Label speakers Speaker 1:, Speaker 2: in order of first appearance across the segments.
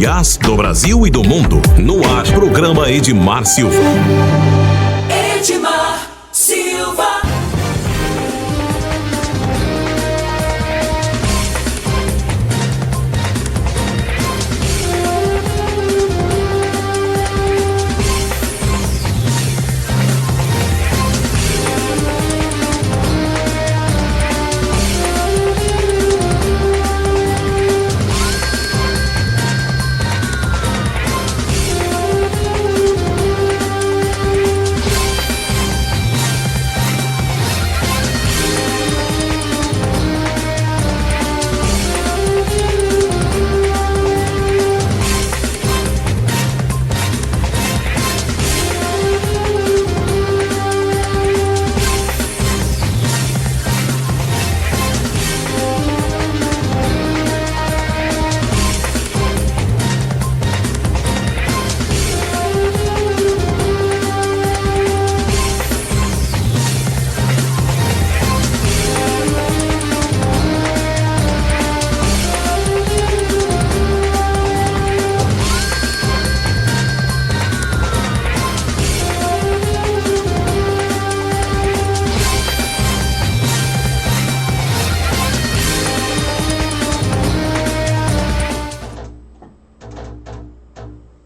Speaker 1: Goiás, do Brasil e do mundo. No ar, programa Edmar Silva.
Speaker 2: Edmar Silva.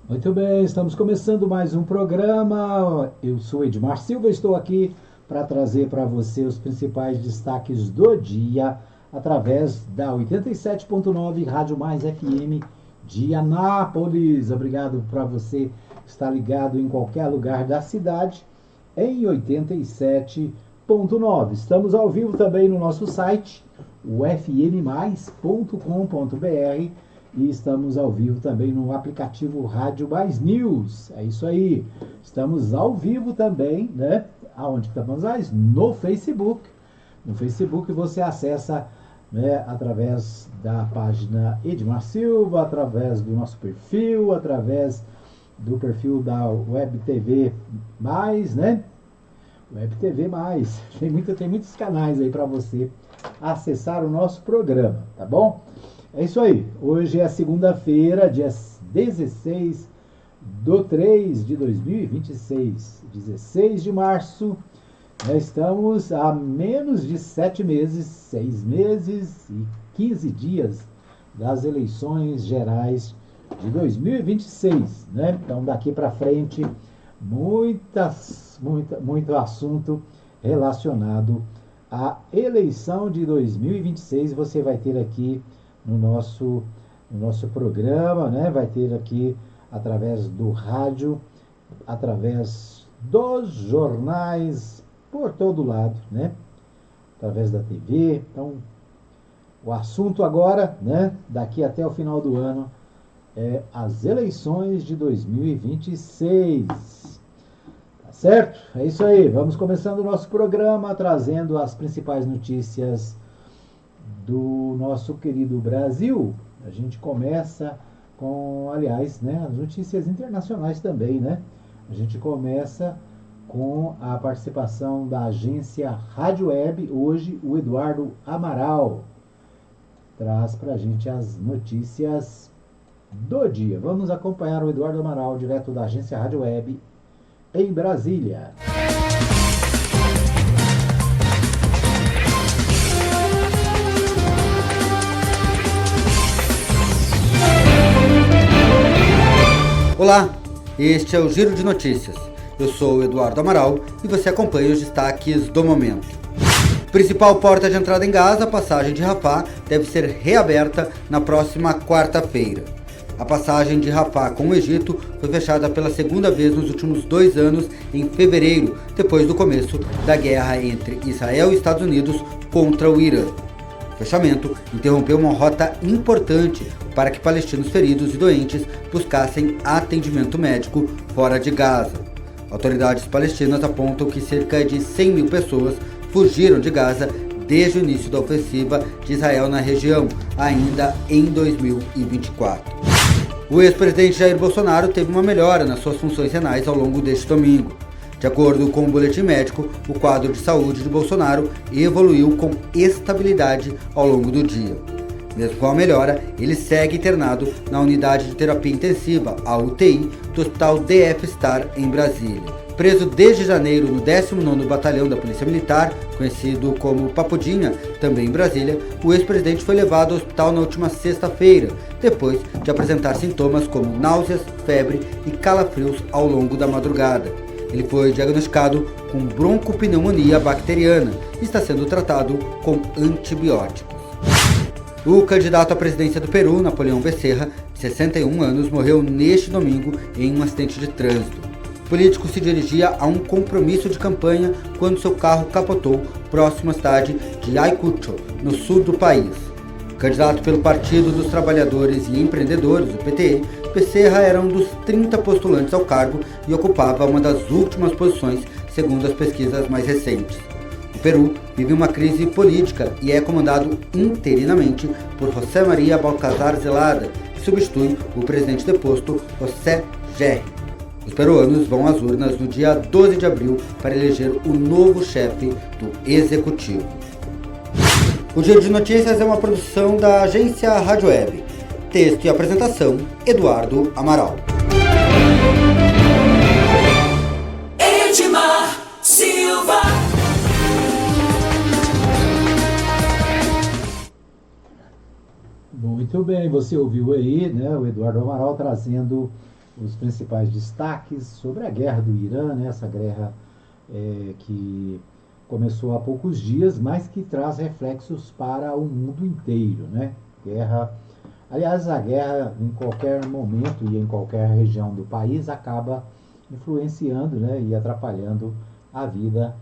Speaker 3: Muito bem, estamos começando mais um programa. Eu sou Edmar Silva, estou aqui para trazer para você os principais destaques do dia através da 87.9 Rádio Mais FM de Anápolis. Obrigado para você estar ligado em qualquer lugar da cidade em 87.9. Estamos ao vivo também no nosso site, o fmmais.com.br. E estamos ao vivo também no aplicativo Rádio Mais News. É isso aí. Estamos ao vivo também, né? Aonde estamos mais? No Facebook. No Facebook você acessa, né, através da página Edmar Silva, através do nosso perfil, através do perfil da Web TV Mais, né? Web TV Mais. Tem muitos canais aí para você acessar o nosso programa, tá bom? É isso aí, hoje é segunda-feira, dia 16/3/2026, 16 de março, nós estamos a menos de 7 meses, 6 meses e 15 dias das eleições gerais de 2026, né? Então daqui para frente, muito assunto relacionado à eleição de 2026, você vai ter aqui no nosso programa, né? Vai ter aqui através do rádio, através dos jornais, por todo lado, né? Através da TV. Então, o assunto agora, né? Daqui até o final do ano, é as eleições de 2026. Tá certo? É isso aí. Vamos começando o nosso programa, trazendo as principais notícias do nosso querido Brasil. A gente começa com, aliás, né, as notícias internacionais também, né? A gente começa com a participação da agência Rádio Web. Hoje o Eduardo Amaral traz pra gente as notícias do dia. Vamos acompanhar o Eduardo Amaral, direto da agência Rádio Web em Brasília.
Speaker 4: Olá, este é o Giro de Notícias. Eu sou o Eduardo Amaral e você acompanha os destaques do momento. Principal porta de entrada em Gaza, a passagem de Rafah, deve ser reaberta na próxima quarta-feira. A passagem de Rafah com o Egito foi fechada pela segunda vez nos últimos 2 anos, em fevereiro, depois do começo da guerra entre Israel e Estados Unidos contra o Irã. O fechamento interrompeu uma rota importante para que palestinos feridos e doentes buscassem atendimento médico fora de Gaza. Autoridades palestinas apontam que cerca de 100 mil pessoas fugiram de Gaza desde o início da ofensiva de Israel na região, ainda em 2024. O ex-presidente Jair Bolsonaro teve uma melhora nas suas funções renais ao longo deste domingo. De acordo com o boletim médico, o quadro de saúde de Bolsonaro evoluiu com estabilidade ao longo do dia. Mesmo com a melhora, ele segue internado na unidade de terapia intensiva, a UTI, do Hospital DF Star, em Brasília. Preso desde janeiro no 19º Batalhão da Polícia Militar, conhecido como Papudinha, também em Brasília, o ex-presidente foi levado ao hospital na última sexta-feira, depois de apresentar sintomas como náuseas, febre e calafrios ao longo da madrugada. Ele foi diagnosticado com broncopneumonia bacteriana e está sendo tratado com antibióticos. O candidato à presidência do Peru, Napoleão Becerra, de 61 anos, morreu neste domingo em um acidente de trânsito. O político se dirigia a um compromisso de campanha quando seu carro capotou próximo à cidade de Ayacucho, no sul do país. Candidato pelo Partido dos Trabalhadores e Empreendedores, o PTE, Becerra era um dos 30 postulantes ao cargo e ocupava uma das últimas posições, segundo as pesquisas mais recentes. O Peru vive uma crise política e é comandado interinamente por José María Balcazar Zelada, que substitui o presidente deposto José Gerri. Os peruanos vão às urnas no dia 12 de abril para eleger o novo chefe do Executivo. O Giro de Notícias é uma produção da agência Rádio Web. Texto e apresentação, Eduardo Amaral.
Speaker 2: Edmar Silva.
Speaker 3: Muito bem, você ouviu aí, né, o Eduardo Amaral trazendo os principais destaques sobre a guerra do Irã, né, essa guerra que começou há poucos dias, mas que traz reflexos para o mundo inteiro, né? Aliás, a guerra em qualquer momento e em qualquer região do país acaba influenciando, né, e atrapalhando a vida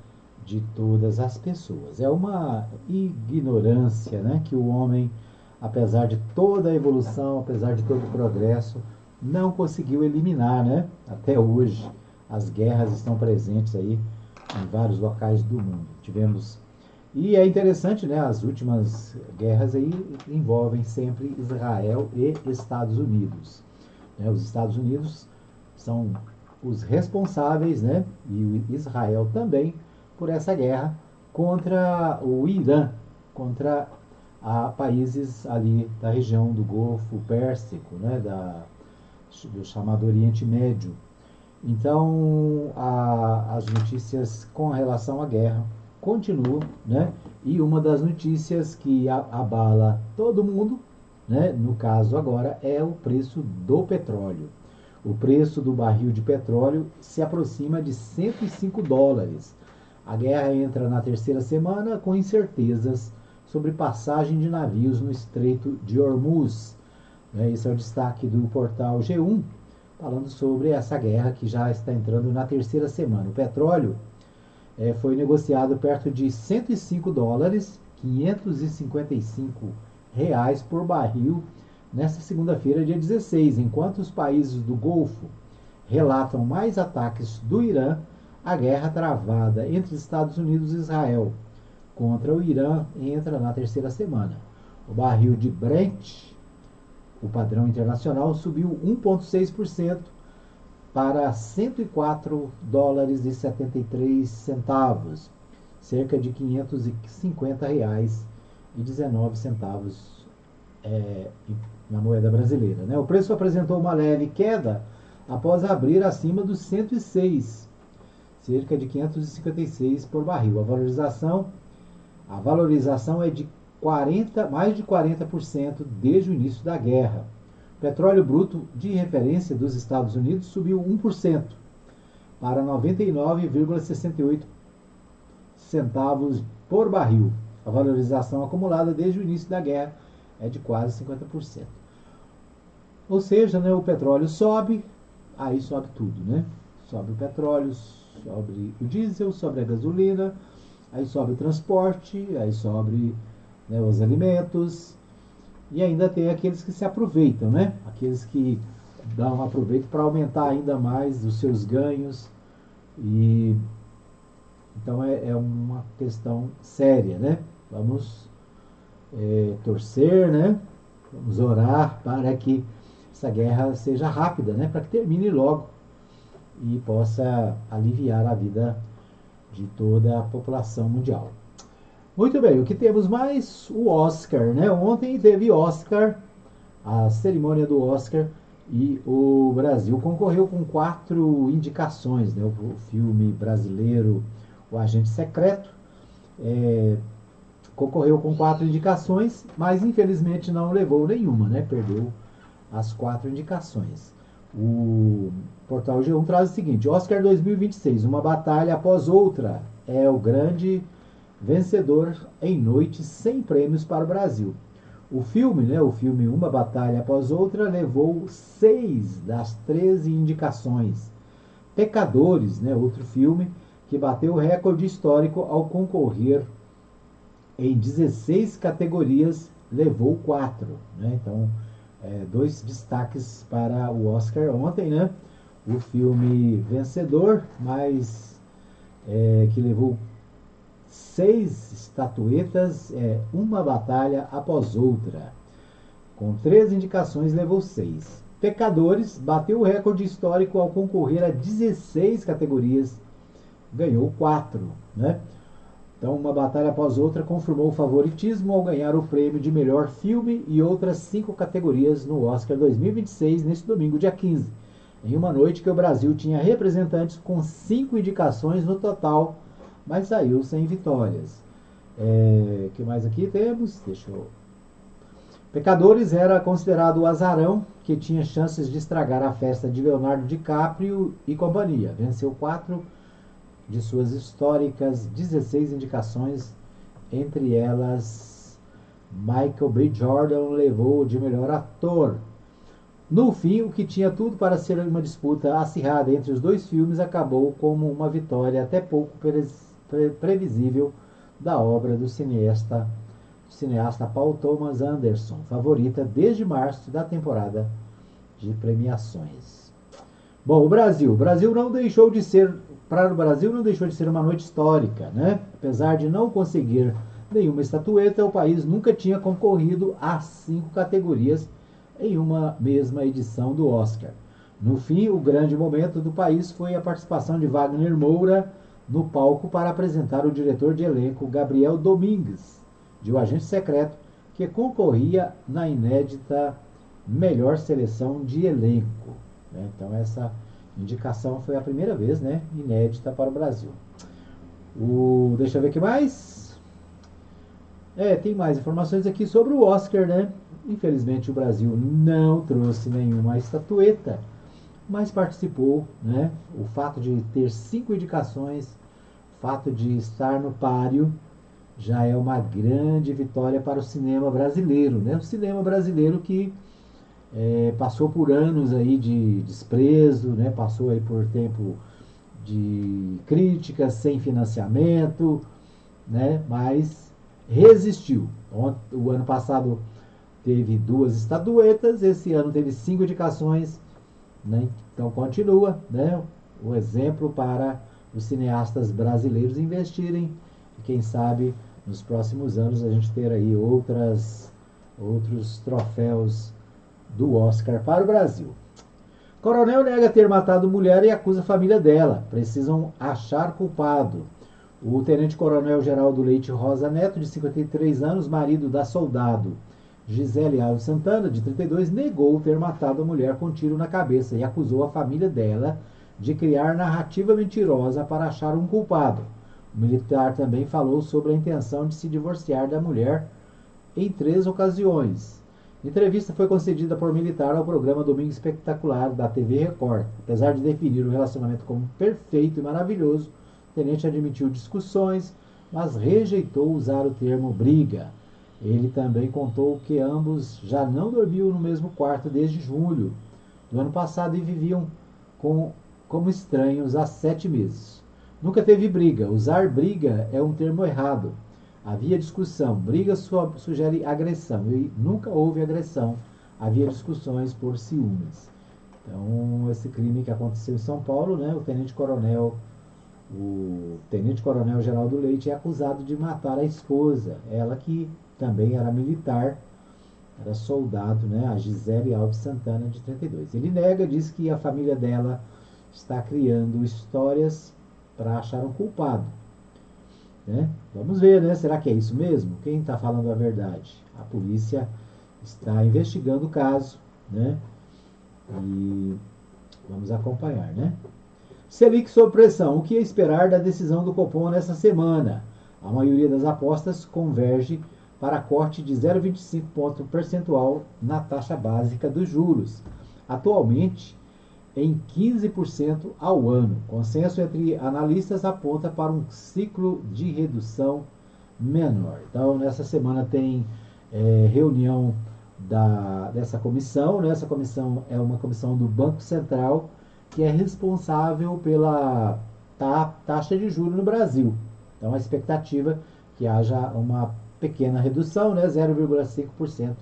Speaker 3: de todas as pessoas. É uma ignorância, né, que o homem, apesar de toda a evolução, apesar de todo o progresso, não conseguiu eliminar, né? Até hoje as guerras estão presentes aí em vários locais do mundo. E é interessante, né? As últimas guerras aí envolvem sempre Israel e Estados Unidos. Os Estados Unidos são os responsáveis, né? E o Israel também por essa guerra contra o Irã, contra países ali da região do Golfo Pérsico, né? Do chamado Oriente Médio. Então, as notícias com relação à guerra continuam, né? E uma das notícias que abala todo mundo, né, no caso agora, é o preço do petróleo. O preço do barril de petróleo se aproxima de $105. A guerra entra na terceira semana com incertezas sobre passagem de navios no Estreito de Hormuz. Esse é o destaque do portal G1, falando sobre essa guerra que já está entrando na terceira semana. O petróleo foi negociado perto de $105, R$ 555 por barril, nesta segunda-feira, dia 16. Enquanto os países do Golfo relatam mais ataques do Irã, a guerra travada entre Estados Unidos e Israel contra o Irã entra na terceira semana. O barril de Brent, o padrão internacional, subiu 1,6% para $104,73, cerca de R$ 550,19 na moeda brasileira, né? O preço apresentou uma leve queda após abrir acima dos 106, cerca de 556 por barril. A valorização é de mais de 40% desde o início da guerra. O petróleo bruto de referência dos Estados Unidos subiu 1% para 99,68 centavos por barril. A valorização acumulada desde o início da guerra é de quase 50%. Ou seja, né, o petróleo sobe, aí sobe tudo, né? Sobe o petróleo, sobe o diesel, sobe a gasolina, aí sobe o transporte, aí sobe, né, os alimentos, e ainda tem aqueles que se aproveitam, né? Aqueles que dão um aproveito para aumentar ainda mais os seus ganhos. E então é uma questão séria, né? Vamos torcer, né? Vamos orar para que essa guerra seja rápida, né? Para que termine logo e possa aliviar a vida de toda a população mundial. Muito bem, o que temos mais? O Oscar, né? Ontem teve Oscar, a cerimônia do Oscar, e o Brasil concorreu com 4 indicações, né? O filme brasileiro O Agente Secreto concorreu com 4 indicações, mas infelizmente não levou nenhuma, né? Perdeu as 4 indicações. O portal G1 traz o seguinte: Oscar 2026, uma batalha após outra, é o grande vencedor em noite sem prêmios para o Brasil. O filme, né, o filme Uma Batalha Após Outra, levou 6 das 13 indicações. Pecadores, né, outro filme que bateu o recorde histórico ao concorrer em 16 categorias, levou 4. Né? Então, 2 destaques para o Oscar ontem, né? O filme vencedor, mas que levou 6 estatuetas, Uma Batalha Após Outra. Com 3 indicações, levou 6. Pecadores bateu o recorde histórico ao concorrer a 16 categorias, ganhou 4. Né? Então, Uma Batalha Após Outra confirmou o favoritismo ao ganhar o prêmio de melhor filme e outras 5 categorias no Oscar 2026, neste domingo, dia 15. Em uma noite que o Brasil tinha representantes com 5 indicações no total, mas saiu sem vitórias. O que mais aqui temos? Pecadores era considerado o azarão que tinha chances de estragar a festa de Leonardo DiCaprio e companhia. Venceu 4 de suas históricas 16 indicações, entre elas Michael B. Jordan levou de melhor ator. No fim, o que tinha tudo para ser uma disputa acirrada entre os 2 filmes acabou como uma vitória até pouco previsível da obra do cineasta Paul Thomas Anderson, favorita desde março da temporada de premiações. Bom, o Brasil não deixou de ser uma noite histórica, né? Apesar de não conseguir nenhuma estatueta, o país nunca tinha concorrido a 5 categorias em uma mesma edição do Oscar. No fim, o grande momento do país foi a participação de Wagner Moura no palco para apresentar o diretor de elenco Gabriel Domingues, de O Agente Secreto, que concorria na inédita melhor seleção de elenco. Né? Então essa indicação foi a primeira vez, né, inédita para o Brasil. Deixa eu ver o que mais. Tem mais informações aqui sobre o Oscar, né? Infelizmente o Brasil não trouxe nenhuma estatueta, mas participou, né? O fato de ter 5 indicações, o fato de estar no páreo, já é uma grande vitória para o cinema brasileiro, né? O cinema brasileiro que passou por anos aí de desprezo, né? Passou aí por tempo de críticas sem financiamento, né? Mas resistiu. O ano passado teve 2 estatuetas, esse ano teve 5 indicações, né? Então continua, né, o exemplo para os cineastas brasileiros investirem, e quem sabe nos próximos anos a gente ter aí outros troféus do Oscar para o Brasil. Coronel nega ter matado mulher e acusa a família dela. Precisam achar culpado. O tenente-coronel Geraldo Leite Rosa Neto, de 53 anos, marido da soldado Gisele Alves Santana, de 32, negou ter matado a mulher com tiro na cabeça e acusou a família dela de criar narrativa mentirosa para achar um culpado. O militar também falou sobre a intenção de se divorciar da mulher em 3 ocasiões. A entrevista foi concedida por militar ao programa Domingo Espetacular da TV Record. Apesar de definir o relacionamento como perfeito e maravilhoso, o tenente admitiu discussões, mas rejeitou usar o termo briga. Ele também contou que ambos já não dormiam no mesmo quarto desde julho do ano passado e viviam como estranhos há 7 meses. Nunca teve briga. Usar briga é um termo errado. Havia discussão. Briga sugere agressão. E nunca houve agressão. Havia discussões por ciúmes. Então, esse crime que aconteceu em São Paulo, né, o tenente-coronel Geraldo Leite é acusado de matar a esposa. Ela que também era militar, era soldado, né, a Gisele Alves Santana, de 32. Ele nega, diz que a família dela está criando histórias para achar um culpado. né? Vamos ver, né? Será que é isso mesmo? Quem está falando a verdade? A polícia está investigando o caso, né? E vamos acompanhar, né? Selic sob pressão. O que esperar da decisão do Copom nessa semana? A maioria das apostas converge para corte de 0,25 ponto percentual na taxa básica dos juros, atualmente em 15% ao ano. Consenso entre analistas aponta para um ciclo de redução menor. Então, nessa semana tem reunião dessa comissão, né? Essa comissão é uma comissão do Banco Central, que é responsável pela taxa de juros no Brasil. Então, a expectativa é que haja uma pequena redução, né, 0,5%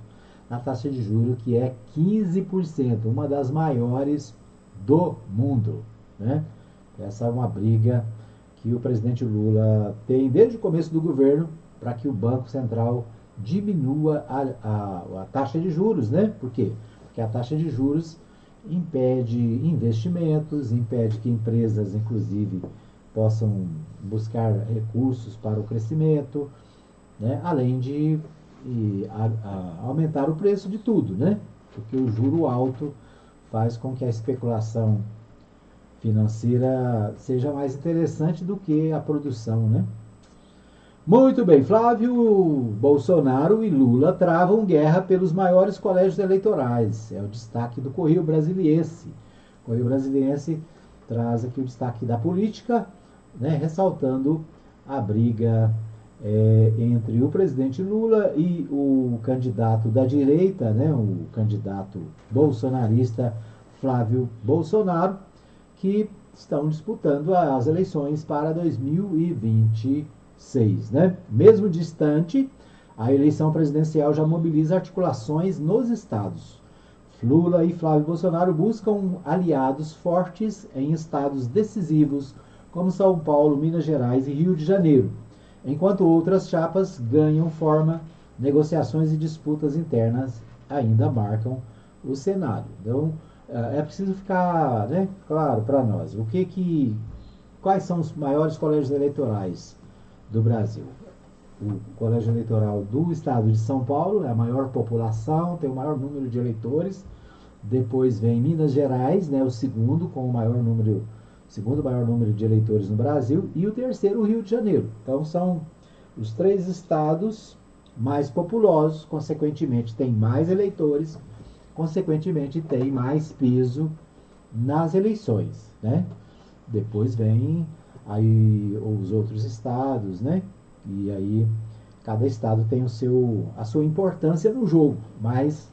Speaker 3: na taxa de juros, que é 15%, uma das maiores do mundo, né? Essa é uma briga que o presidente Lula tem desde o começo do governo para que o Banco Central diminua a taxa de juros, né? Por quê? Porque a taxa de juros impede investimentos, impede que empresas, inclusive, possam buscar recursos para o crescimento, né? Além de aumentar o preço de tudo, né? Porque o juro alto faz com que a especulação financeira seja mais interessante do que a produção, né? Muito bem, Flávio Bolsonaro e Lula travam guerra pelos maiores colégios eleitorais. É o destaque do Correio Brasiliense. O Correio Brasiliense traz aqui o destaque da política, né, ressaltando a briga entre o presidente Lula e o candidato da direita, né, o candidato bolsonarista Flávio Bolsonaro, que estão disputando as eleições para 2026. Né? Mesmo distante, a eleição presidencial já mobiliza articulações nos estados. Lula e Flávio Bolsonaro buscam aliados fortes em estados decisivos como São Paulo, Minas Gerais e Rio de Janeiro, enquanto outras chapas ganham forma, negociações e disputas internas ainda marcam o cenário. Então, é preciso ficar, né, claro para nós quais são os maiores colégios eleitorais do Brasil. O colégio eleitoral do estado de São Paulo é a maior população, tem o maior número de eleitores. Depois vem Minas Gerais, né, o segundo maior número de eleitores no Brasil, e o terceiro, o Rio de Janeiro. Então são os 3 estados mais populosos, consequentemente tem mais eleitores, consequentemente tem mais peso nas eleições, né? Depois vem aí os outros estados, né? E aí cada estado tem a sua importância no jogo, mas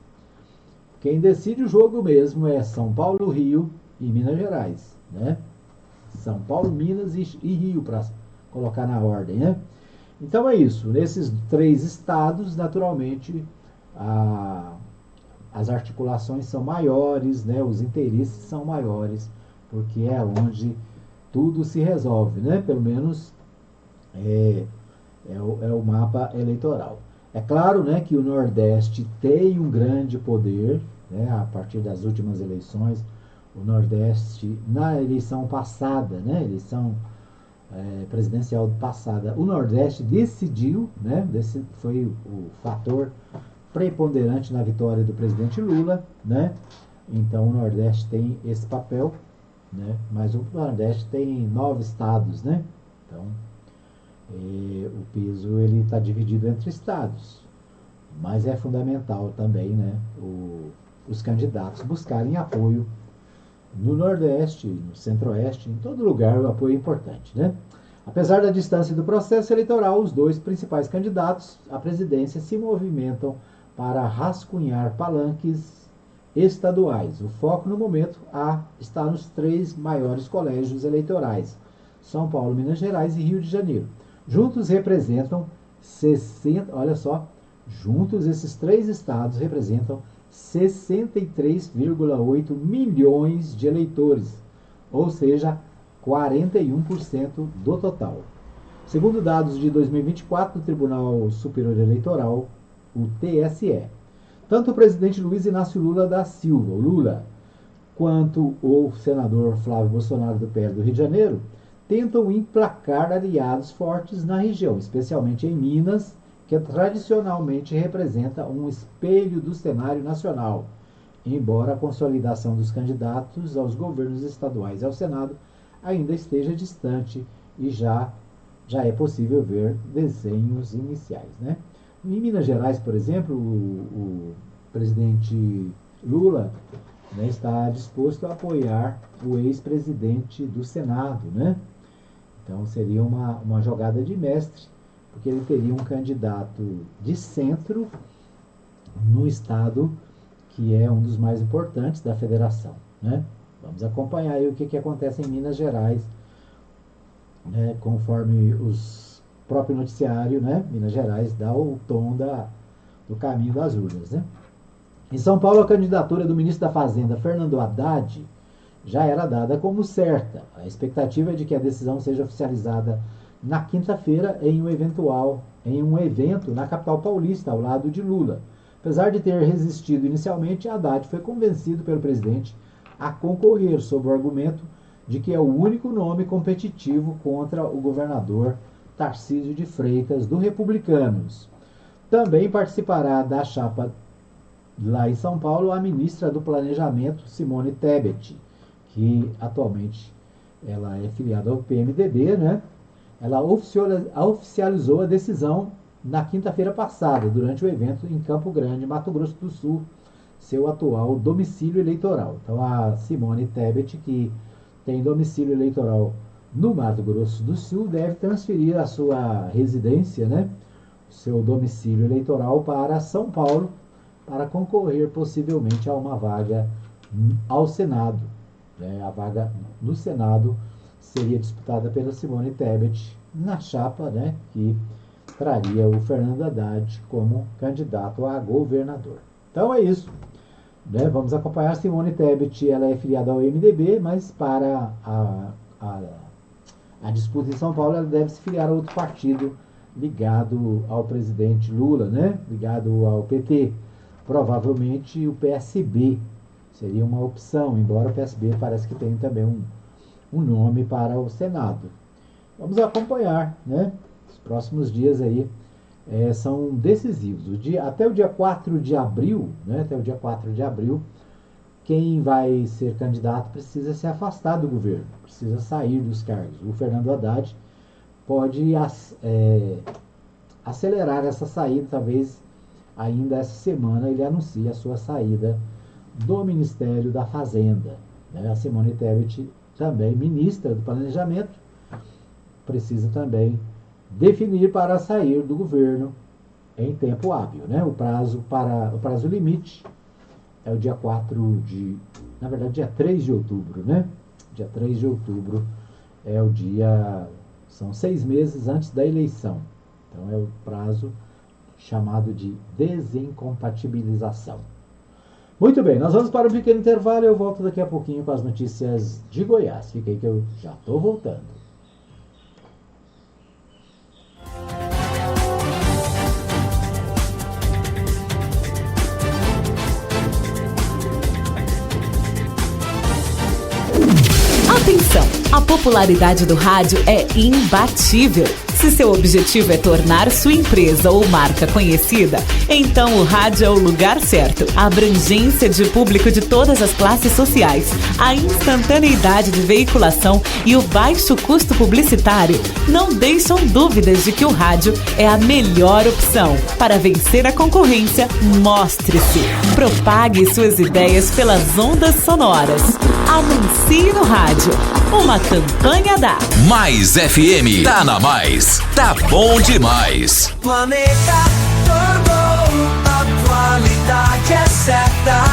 Speaker 3: quem decide o jogo mesmo é São Paulo, Rio e Minas Gerais, né? São Paulo, Minas e Rio, para colocar na ordem, né? Então é isso. Nesses 3 estados, naturalmente, as articulações são maiores, né? Os interesses são maiores, porque é onde tudo se resolve, né? Pelo menos é o mapa eleitoral. É claro, né, que o Nordeste tem um grande poder, né? A partir das últimas eleições, o Nordeste, na eleição passada, né, eleição presidencial passada, o Nordeste decidiu, né, foi o fator preponderante na vitória do presidente Lula, né? Então o Nordeste tem esse papel, né? Mas o Nordeste tem 9 estados, né? Então o peso ele está dividido entre estados, mas é fundamental também, né, os candidatos buscarem apoio no Nordeste, no Centro-Oeste, em todo lugar o apoio é importante, né? Apesar da distância do processo eleitoral, os 2 principais candidatos à presidência se movimentam para rascunhar palanques estaduais. O foco no momento está nos 3 maiores colégios eleitorais, São Paulo, Minas Gerais e Rio de Janeiro. Juntos representam 60, olha só, juntos esses 3 estados representam 63,8 milhões de eleitores, ou seja, 41% do total. Segundo dados de 2024 do Tribunal Superior Eleitoral, o TSE, tanto o presidente Luiz Inácio Lula da Silva, o Lula, quanto o senador Flávio Bolsonaro do PL do Rio de Janeiro tentam emplacar aliados fortes na região, especialmente em Minas, que tradicionalmente representa um espelho do cenário nacional, embora a consolidação dos candidatos aos governos estaduais e ao Senado ainda esteja distante e já é possível ver desenhos iniciais, né? Em Minas Gerais, por exemplo, o presidente Lula, né, está disposto a apoiar o ex-presidente do Senado, né? Então seria uma jogada de mestre, porque ele teria um candidato de centro no estado que é um dos mais importantes da federação, né? Vamos acompanhar aí o que acontece em Minas Gerais, né, conforme os próprio noticiário, né? Minas Gerais dá o tom do caminho das urnas, né? Em São Paulo, a candidatura do ministro da Fazenda, Fernando Haddad, já era dada como certa. A expectativa é de que a decisão seja oficializada na quinta-feira em um evento na capital paulista, ao lado de Lula. Apesar de ter resistido inicialmente, Haddad foi convencido pelo presidente a concorrer, sob o argumento de que é o único nome competitivo contra o governador Tarcísio de Freitas, do Republicanos. Também participará da chapa lá em São Paulo a ministra do Planejamento, Simone Tebet, que atualmente ela é filiada ao PMDB, né? Ela oficializou a decisão na quinta-feira passada, durante o evento em Campo Grande, Mato Grosso do Sul, seu atual domicílio eleitoral. Então a Simone Tebet, que tem domicílio eleitoral no Mato Grosso do Sul, deve transferir a sua residência, né, o seu domicílio eleitoral, para São Paulo, para concorrer possivelmente a uma vaga ao Senado. A vaga no Senado seria disputada pela Simone Tebet na chapa, né, que traria o Fernando Haddad como candidato a governador. Então é isso, né? Vamos acompanhar. Simone Tebet, ela é filiada ao MDB, mas para a disputa em São Paulo ela deve se filiar a outro partido ligado ao presidente Lula, né? Ligado ao PT. Provavelmente o PSB seria uma opção, embora o PSB parece que tem também um nome para o Senado. Vamos acompanhar, né? Os próximos dias aí são decisivos. Até o dia 4 de abril, né? Até o dia 4 de abril, quem vai ser candidato precisa se afastar do governo, precisa sair dos cargos. O Fernando Haddad pode acelerar essa saída, talvez ainda essa semana ele anuncie a sua saída do Ministério da Fazenda, né? A Simone Tebet, também ministra do Planejamento, precisa também definir para sair do governo em tempo hábil, né? O prazo limite é o dia 3 de outubro, né? Dia 3 de outubro é o dia, são 6 meses antes da eleição. Então é o prazo chamado de desincompatibilização. Muito bem, nós vamos para um pequeno intervalo e eu volto daqui a pouquinho com as notícias de Goiás. Fica aí que eu já estou voltando.
Speaker 2: Atenção! A popularidade do rádio é imbatível. Se seu objetivo é tornar sua empresa ou marca conhecida, então o rádio é o lugar certo. A abrangência de público de todas as classes sociais, a instantaneidade de veiculação e o baixo custo publicitário não deixam dúvidas de que o rádio é a melhor opção. Para vencer a concorrência, mostre-se. Propague suas ideias pelas ondas sonoras. Anuncie no rádio. Uma campanha da
Speaker 1: Mais FM. Tá na Mais. Tá bom demais.
Speaker 5: Planeta Turbo, a qualidade é certa.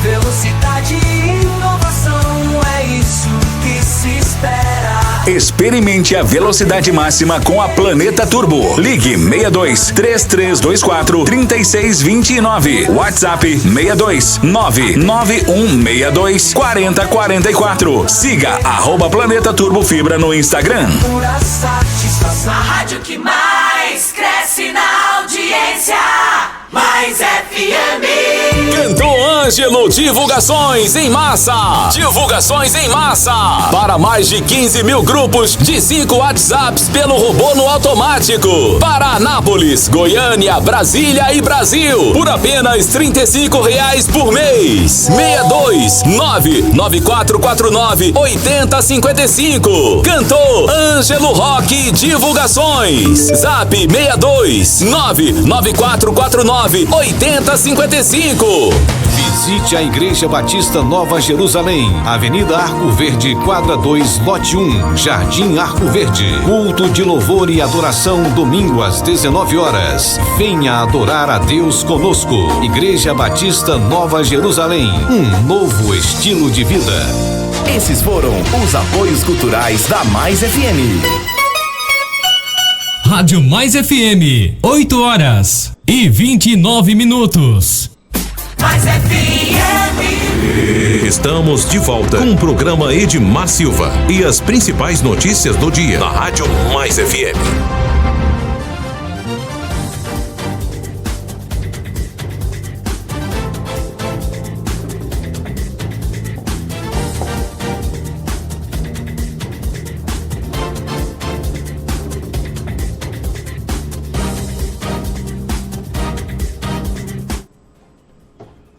Speaker 5: Velocidade e inovação, é isso que se espera.
Speaker 6: Experimente a velocidade máxima com a Planeta Turbo. Ligue 62 3324 3629. WhatsApp 62 99162 4044. Siga @Planeta Turbo Fibra no Instagram.
Speaker 5: Pura satisfação. A rádio que mais cresce na audiência. Mais FM.
Speaker 6: Cantor Ângelo, divulgações em massa. Divulgações em massa. Para mais de 15 mil grupos de 5 WhatsApps pelo robô no automático. Para Anápolis, Goiânia, Brasília e Brasil. Por apenas R$35 por mês. 62994498055. Cantor Ângelo Rock Divulgações. Zap 62994498055.
Speaker 7: Visite a Igreja Batista Nova Jerusalém, Avenida Arco Verde, quadra 2, lote 1, Jardim Arco Verde. Culto de louvor e adoração, domingo às 19 horas. Venha adorar a Deus conosco. Igreja Batista Nova Jerusalém, um novo estilo de vida.
Speaker 8: Esses foram os apoios culturais da Mais FM.
Speaker 9: Rádio Mais FM, 8h29.
Speaker 5: Mais FM.
Speaker 6: Estamos de volta com o programa Edmar Silva e as principais notícias do dia na Rádio Mais FM.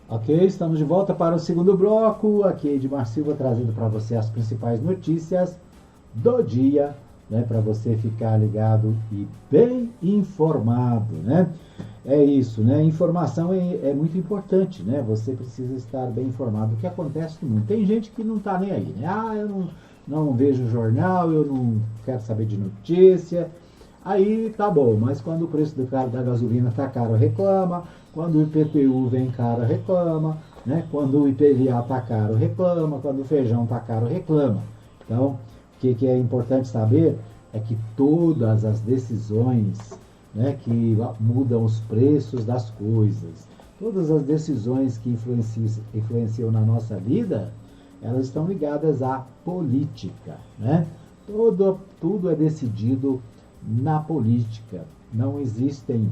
Speaker 3: Ok, estamos de volta para o segundo bloco. Aqui é Edmar Silva trazendo para você as principais notícias do dia, né, para você ficar ligado e bem informado, né? É isso, né? Informação é muito importante, né? Você precisa estar bem informado do que acontece no mundo. Tem gente que não está nem aí, né? Eu não vejo jornal, eu não quero saber de notícia. Aí tá bom, mas quando o preço da gasolina tá caro, reclama. Quando o IPTU vem caro, reclama, né? Quando o IPVA tá caro, reclama. Quando o feijão tá caro, reclama. Então, o que é importante saber é que todas as decisões, né, que mudam os preços das coisas, todas as decisões que influenciam na nossa vida, elas estão ligadas à política, né? Tudo é decidido na política. Não existem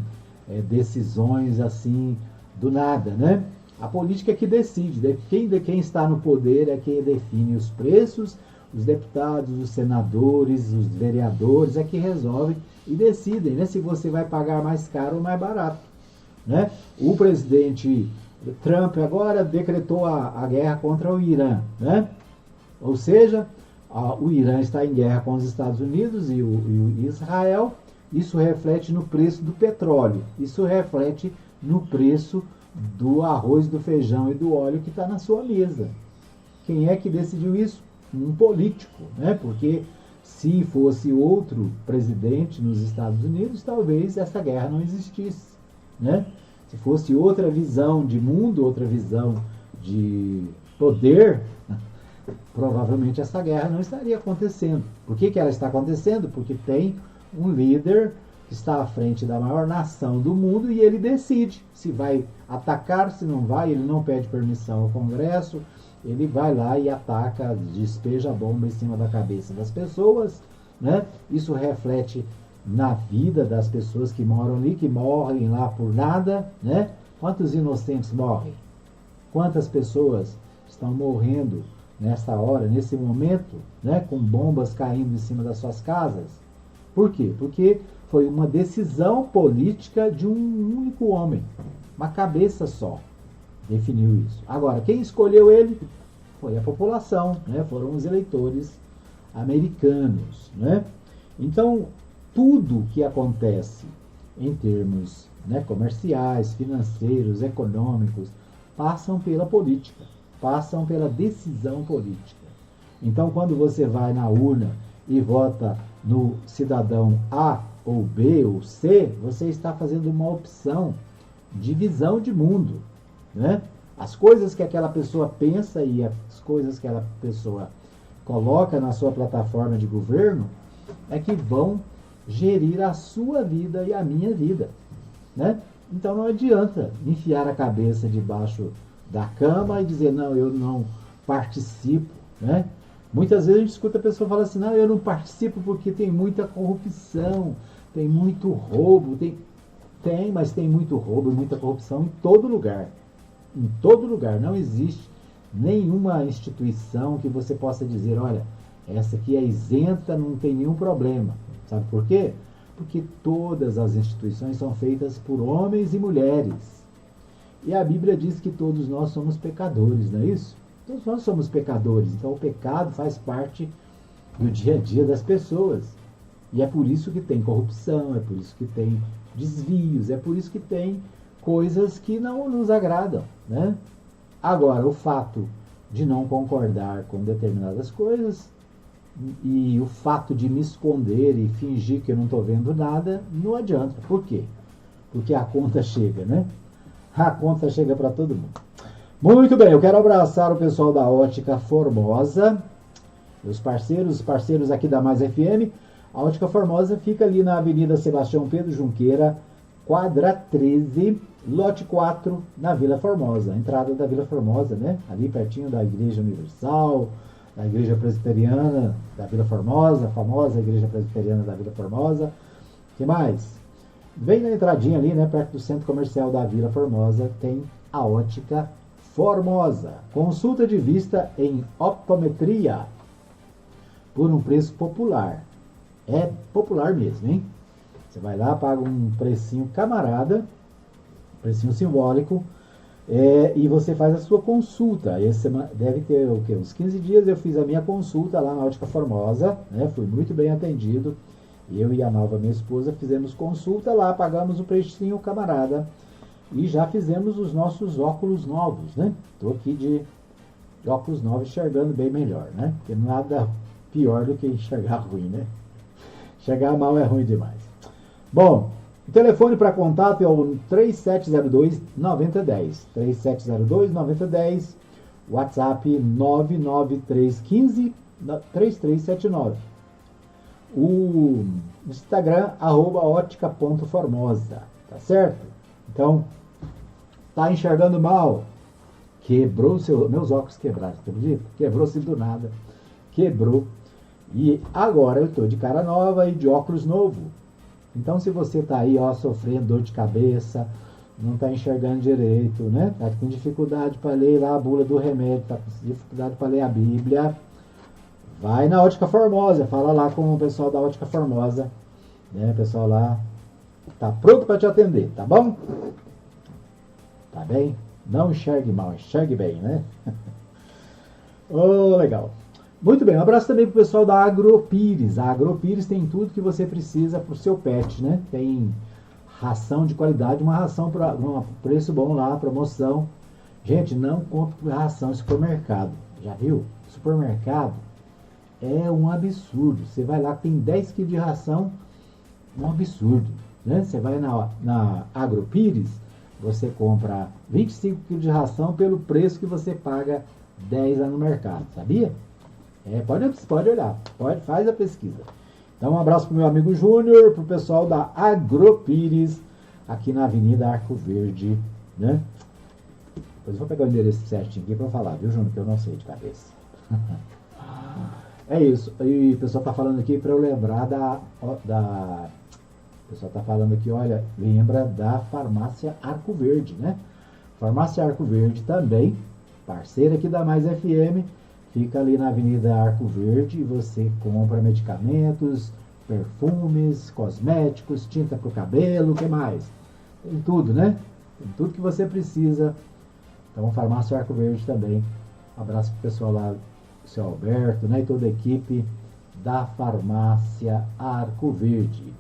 Speaker 3: decisões assim do nada, né? A política é que decide. Quem está no poder é quem define os preços. Os deputados, os senadores, os vereadores é que resolvem e decidem, né, se você vai pagar mais caro ou mais barato, né? O presidente Trump agora decretou a guerra contra o Irã, né? Ou seja, o Irã está em guerra com os Estados Unidos e o Israel. Isso reflete no preço do petróleo, isso reflete no preço do arroz, do feijão e do óleo que está na sua mesa. Quem é que decidiu isso? Um político, né? Porque se fosse outro presidente nos Estados Unidos, talvez essa guerra não existisse, né? Se fosse outra visão de mundo, outra visão de poder, provavelmente essa guerra não estaria acontecendo. Por que ela está acontecendo? Porque tem um líder que está à frente da maior nação do mundo e ele decide se vai atacar, se não vai. Ele não pede permissão ao Congresso, ele vai lá e ataca, despeja a bomba em cima da cabeça das pessoas, né? Isso reflete na vida das pessoas que moram ali, que morrem lá por nada, né? Quantos inocentes morrem? Quantas pessoas estão morrendo nessa hora, nesse momento, né? Com bombas caindo em cima das suas casas? Por quê? Porque foi uma decisão política de um único homem. Uma cabeça só definiu isso. Agora, quem escolheu ele foi a população, né? Foram os eleitores americanos, né? Então, tudo que acontece em termos, né, comerciais, financeiros, econômicos, passam pela política, passam pela decisão política. Então, quando você vai na urna e vota no cidadão A ou B ou C, você está fazendo uma opção de visão de mundo, né? As coisas que aquela pessoa pensa e as coisas que aquela pessoa coloca na sua plataforma de governo é que vão gerir a sua vida e a minha vida, né? Então não adianta enfiar a cabeça debaixo da cama e dizer, não, eu não participo, né? Muitas vezes a gente escuta a pessoa falar assim, não, eu não participo porque tem muita corrupção, tem muito roubo, Tem, mas tem muito roubo e muita corrupção em todo lugar. Em todo lugar. Não existe nenhuma instituição que você possa dizer, olha, essa aqui é isenta, não tem nenhum problema. Sabe por quê? Porque todas as instituições são feitas por homens e mulheres. E a Bíblia diz que todos nós somos pecadores, não é isso? Todos nós somos pecadores. Então o pecado faz parte do dia a dia das pessoas. E é por isso que tem corrupção, é por isso que tem desvios, é por isso que tem coisas que não nos agradam, né? Agora, o fato de não concordar com determinadas coisas e o fato de me esconder e fingir que eu não estou vendo nada, não adianta. Por quê? Porque a conta chega, né? A conta chega para todo mundo. Muito bem, eu quero abraçar o pessoal da Ótica Formosa, meus parceiros aqui da Mais FM. A Ótica Formosa fica ali na Avenida Sebastião Pedro Junqueira, quadra 13, lote 4, na Vila Formosa. A entrada da Vila Formosa, né? Ali pertinho da Igreja Universal, da Igreja Presbiteriana da Vila Formosa, a famosa Igreja Presbiteriana da Vila Formosa. O que mais? Bem na entradinha ali, né? Perto do Centro Comercial da Vila Formosa, tem a Ótica Formosa. Consulta de vista em optometria por um preço popular. É popular mesmo, hein? Você vai lá, paga um precinho camarada, precinho simbólico, e você faz a sua consulta. Esse deve ter o quê? Uns 15 dias eu fiz a minha consulta lá na Ótica Formosa, né? Fui muito bem atendido. Eu e a Nalva, minha esposa, fizemos consulta lá, pagamos o precinho camarada e já fizemos os nossos óculos novos, né? Estou aqui de óculos novos enxergando bem melhor, né? Porque nada pior do que enxergar ruim, né? Enxergar mal é ruim demais. Bom, o telefone para contato é o 3702-9010. 3702-9010. WhatsApp 99315-3379. O Instagram, @ótica.formosa. Tá certo? Então, tá enxergando mal? Quebrou meus óculos quebrados, você acredita? Quebrou-se do nada. Quebrou. E agora eu estou de cara nova e de óculos novo. Então, se você está aí, ó, sofrendo dor de cabeça, não está enxergando direito, né? Está com dificuldade para ler lá a bula do remédio, está com dificuldade para ler a Bíblia, vai na Ótica Formosa, fala lá com o pessoal da Ótica Formosa, né? O pessoal lá está pronto para te atender, tá bom? Tá bem? Não enxergue mal, enxergue bem, né? Oh, legal. Muito bem, um abraço também pro pessoal da Agropires. A Agropires tem tudo que você precisa pro seu pet, né? Tem ração de qualidade, uma ração para um preço bom lá, promoção. Gente, não compre ração em supermercado. Já viu? Supermercado é um absurdo. Você vai lá, tem 10 kg de ração, um absurdo, né? Você vai na Agropires, você compra 25 kg de ração pelo preço que você paga 10 lá no mercado, sabia? Pode olhar, faz a pesquisa. Então, um abraço pro meu amigo Júnior, pro pessoal da Agropires, aqui na Avenida Arco Verde, né? Depois eu vou pegar o endereço certinho aqui pra falar, viu, Júnior? Que eu não sei de cabeça. É isso. E o pessoal tá falando aqui pra eu lembrar o pessoal tá falando aqui, olha, lembra da Farmácia Arco Verde, né? Farmácia Arco Verde também, parceira aqui da Mais FM. Fica ali na Avenida Arco Verde e você compra medicamentos, perfumes, cosméticos, tinta para o cabelo, o que mais? Tem tudo, né? Tem tudo que você precisa. Então, Farmácia Arco Verde também. Um abraço pro pessoal lá, o seu Alberto, né? E toda a equipe da Farmácia Arco Verde.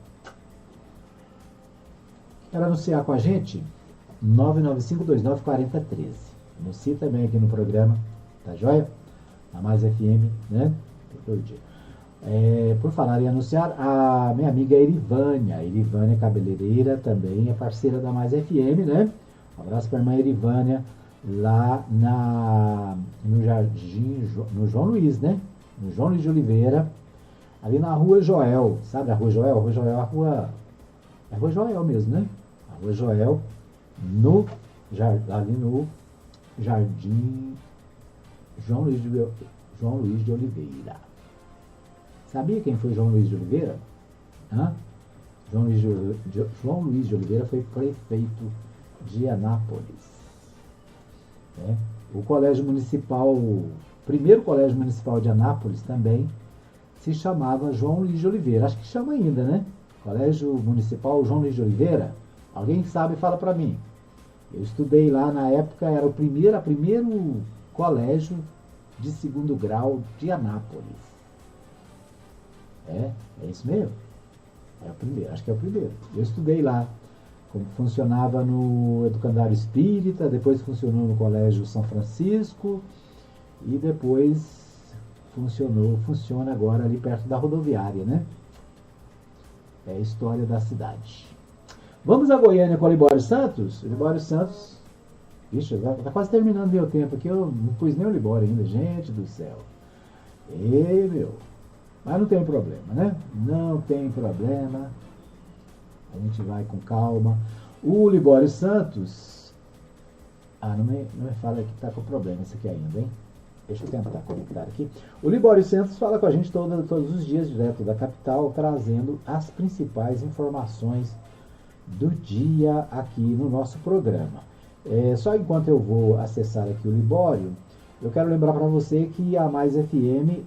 Speaker 3: Quer anunciar com a gente? 995294013. Anuncie também aqui no programa, tá joia? A Mais FM, né? Todo dia. Por falar em anunciar, a minha amiga Erivânia cabeleireira, também é parceira da Mais FM, né? Um abraço para a irmã Erivânia, lá no Jardim, no João Luiz, né? No João Luiz de Oliveira, ali na Rua Joel, sabe a Rua Joel? A Rua Joel é a Rua Joel mesmo, né? A Rua Joel, ali no Jardim João Luiz de Oliveira. Sabia quem foi João Luiz de Oliveira? João Luiz de Oliveira foi prefeito de Anápolis. Né? O colégio municipal, o primeiro colégio municipal de Anápolis também se chamava João Luiz de Oliveira. Acho que chama ainda, né? Colégio Municipal João Luiz de Oliveira. Alguém sabe, fala para mim. Eu estudei lá na época, era o primeiro colégio de segundo grau de Anápolis. É isso mesmo? É o primeiro, acho que é o primeiro. Eu estudei lá, como funcionava no Educandário Espírita, depois funcionou no Colégio São Francisco e depois funciona agora ali perto da rodoviária, né? É a história da cidade. Vamos a Goiânia com o Libório Santos? O Libório Santos... Ixi, tá quase terminando meu tempo aqui, eu não pus nem o Libório ainda, gente do céu. Mas não tem problema, né? Não tem problema. A gente vai com calma. O Libório Santos... não me fala que tá com problema esse aqui ainda, hein? Deixa eu tentar conectar aqui. O Libório Santos fala com a gente todos os dias, direto da capital, trazendo as principais informações do dia aqui no nosso programa. Só enquanto eu vou acessar aqui o Libório, eu quero lembrar para você que a Mais FM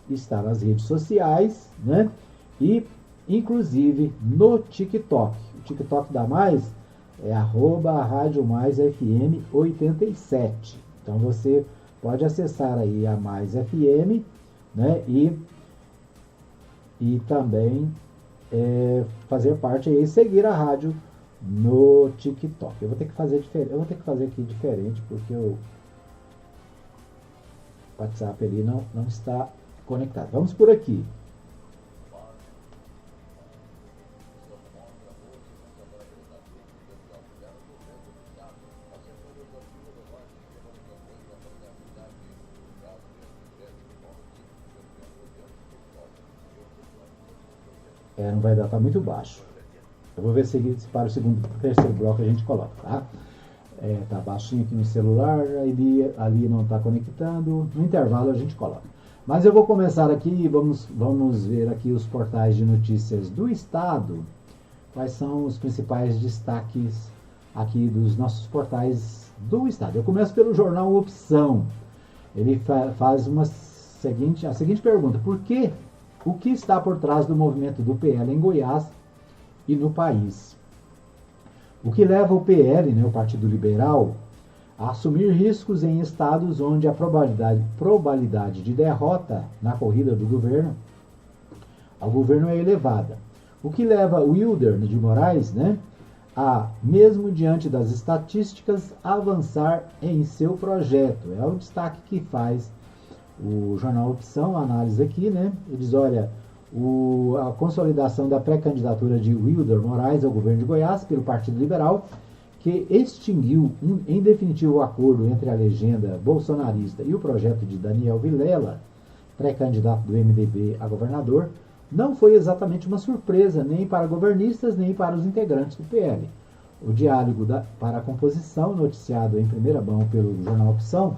Speaker 3: está nas redes sociais, né? E inclusive no TikTok. O TikTok da Mais é @RadioMaisFM87. Então você pode acessar aí a Mais FM, né? E também fazer parte aí, seguir a rádio no TikTok. Eu vou ter que fazer aqui diferente porque o WhatsApp ali não está conectado. Vamos por aqui. Não vai dar, tá muito baixo. Eu vou ver se para o terceiro bloco a gente coloca, tá? Tá baixinho aqui no celular, ali não está conectando. No intervalo a gente coloca. Mas eu vou começar aqui, vamos ver aqui os portais de notícias do Estado. Quais são os principais destaques aqui dos nossos portais do Estado. Eu começo pelo jornal Opção. Ele faz a seguinte pergunta: o que está por trás do movimento do PL em Goiás e no país? O que leva o PL, né, o Partido Liberal, a assumir riscos em estados onde a probabilidade de derrota na corrida do governo ao governo é elevada? O que leva o Wilder de Moraes, né, a, mesmo diante das estatísticas, avançar em seu projeto? É o destaque que faz o jornal Opção, a análise aqui, né? Ele diz, olha, a consolidação da pré-candidatura de Wilder Moraes ao governo de Goiás pelo Partido Liberal, que extinguiu em definitivo o acordo entre a legenda bolsonarista e o projeto de Daniel Vilela, pré-candidato do MDB a governador, não foi exatamente uma surpresa nem para governistas nem para os integrantes do PL. O diálogo para a composição, noticiado em primeira mão pelo jornal Opção,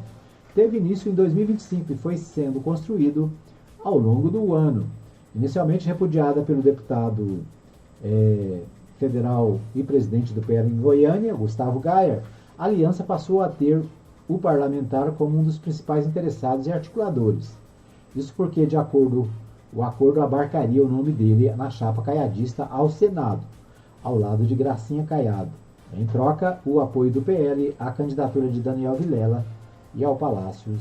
Speaker 3: teve início em 2025 e foi sendo construído ao longo do ano. Inicialmente repudiada pelo deputado federal e presidente do PL em Goiânia, Gustavo Gayer, a aliança passou a ter o parlamentar como um dos principais interessados e articuladores. Isso porque, o acordo abarcaria o nome dele na chapa caiadista ao Senado, ao lado de Gracinha Caiado. Em troca, o apoio do PL à candidatura de Daniel Vilela e ao Palácio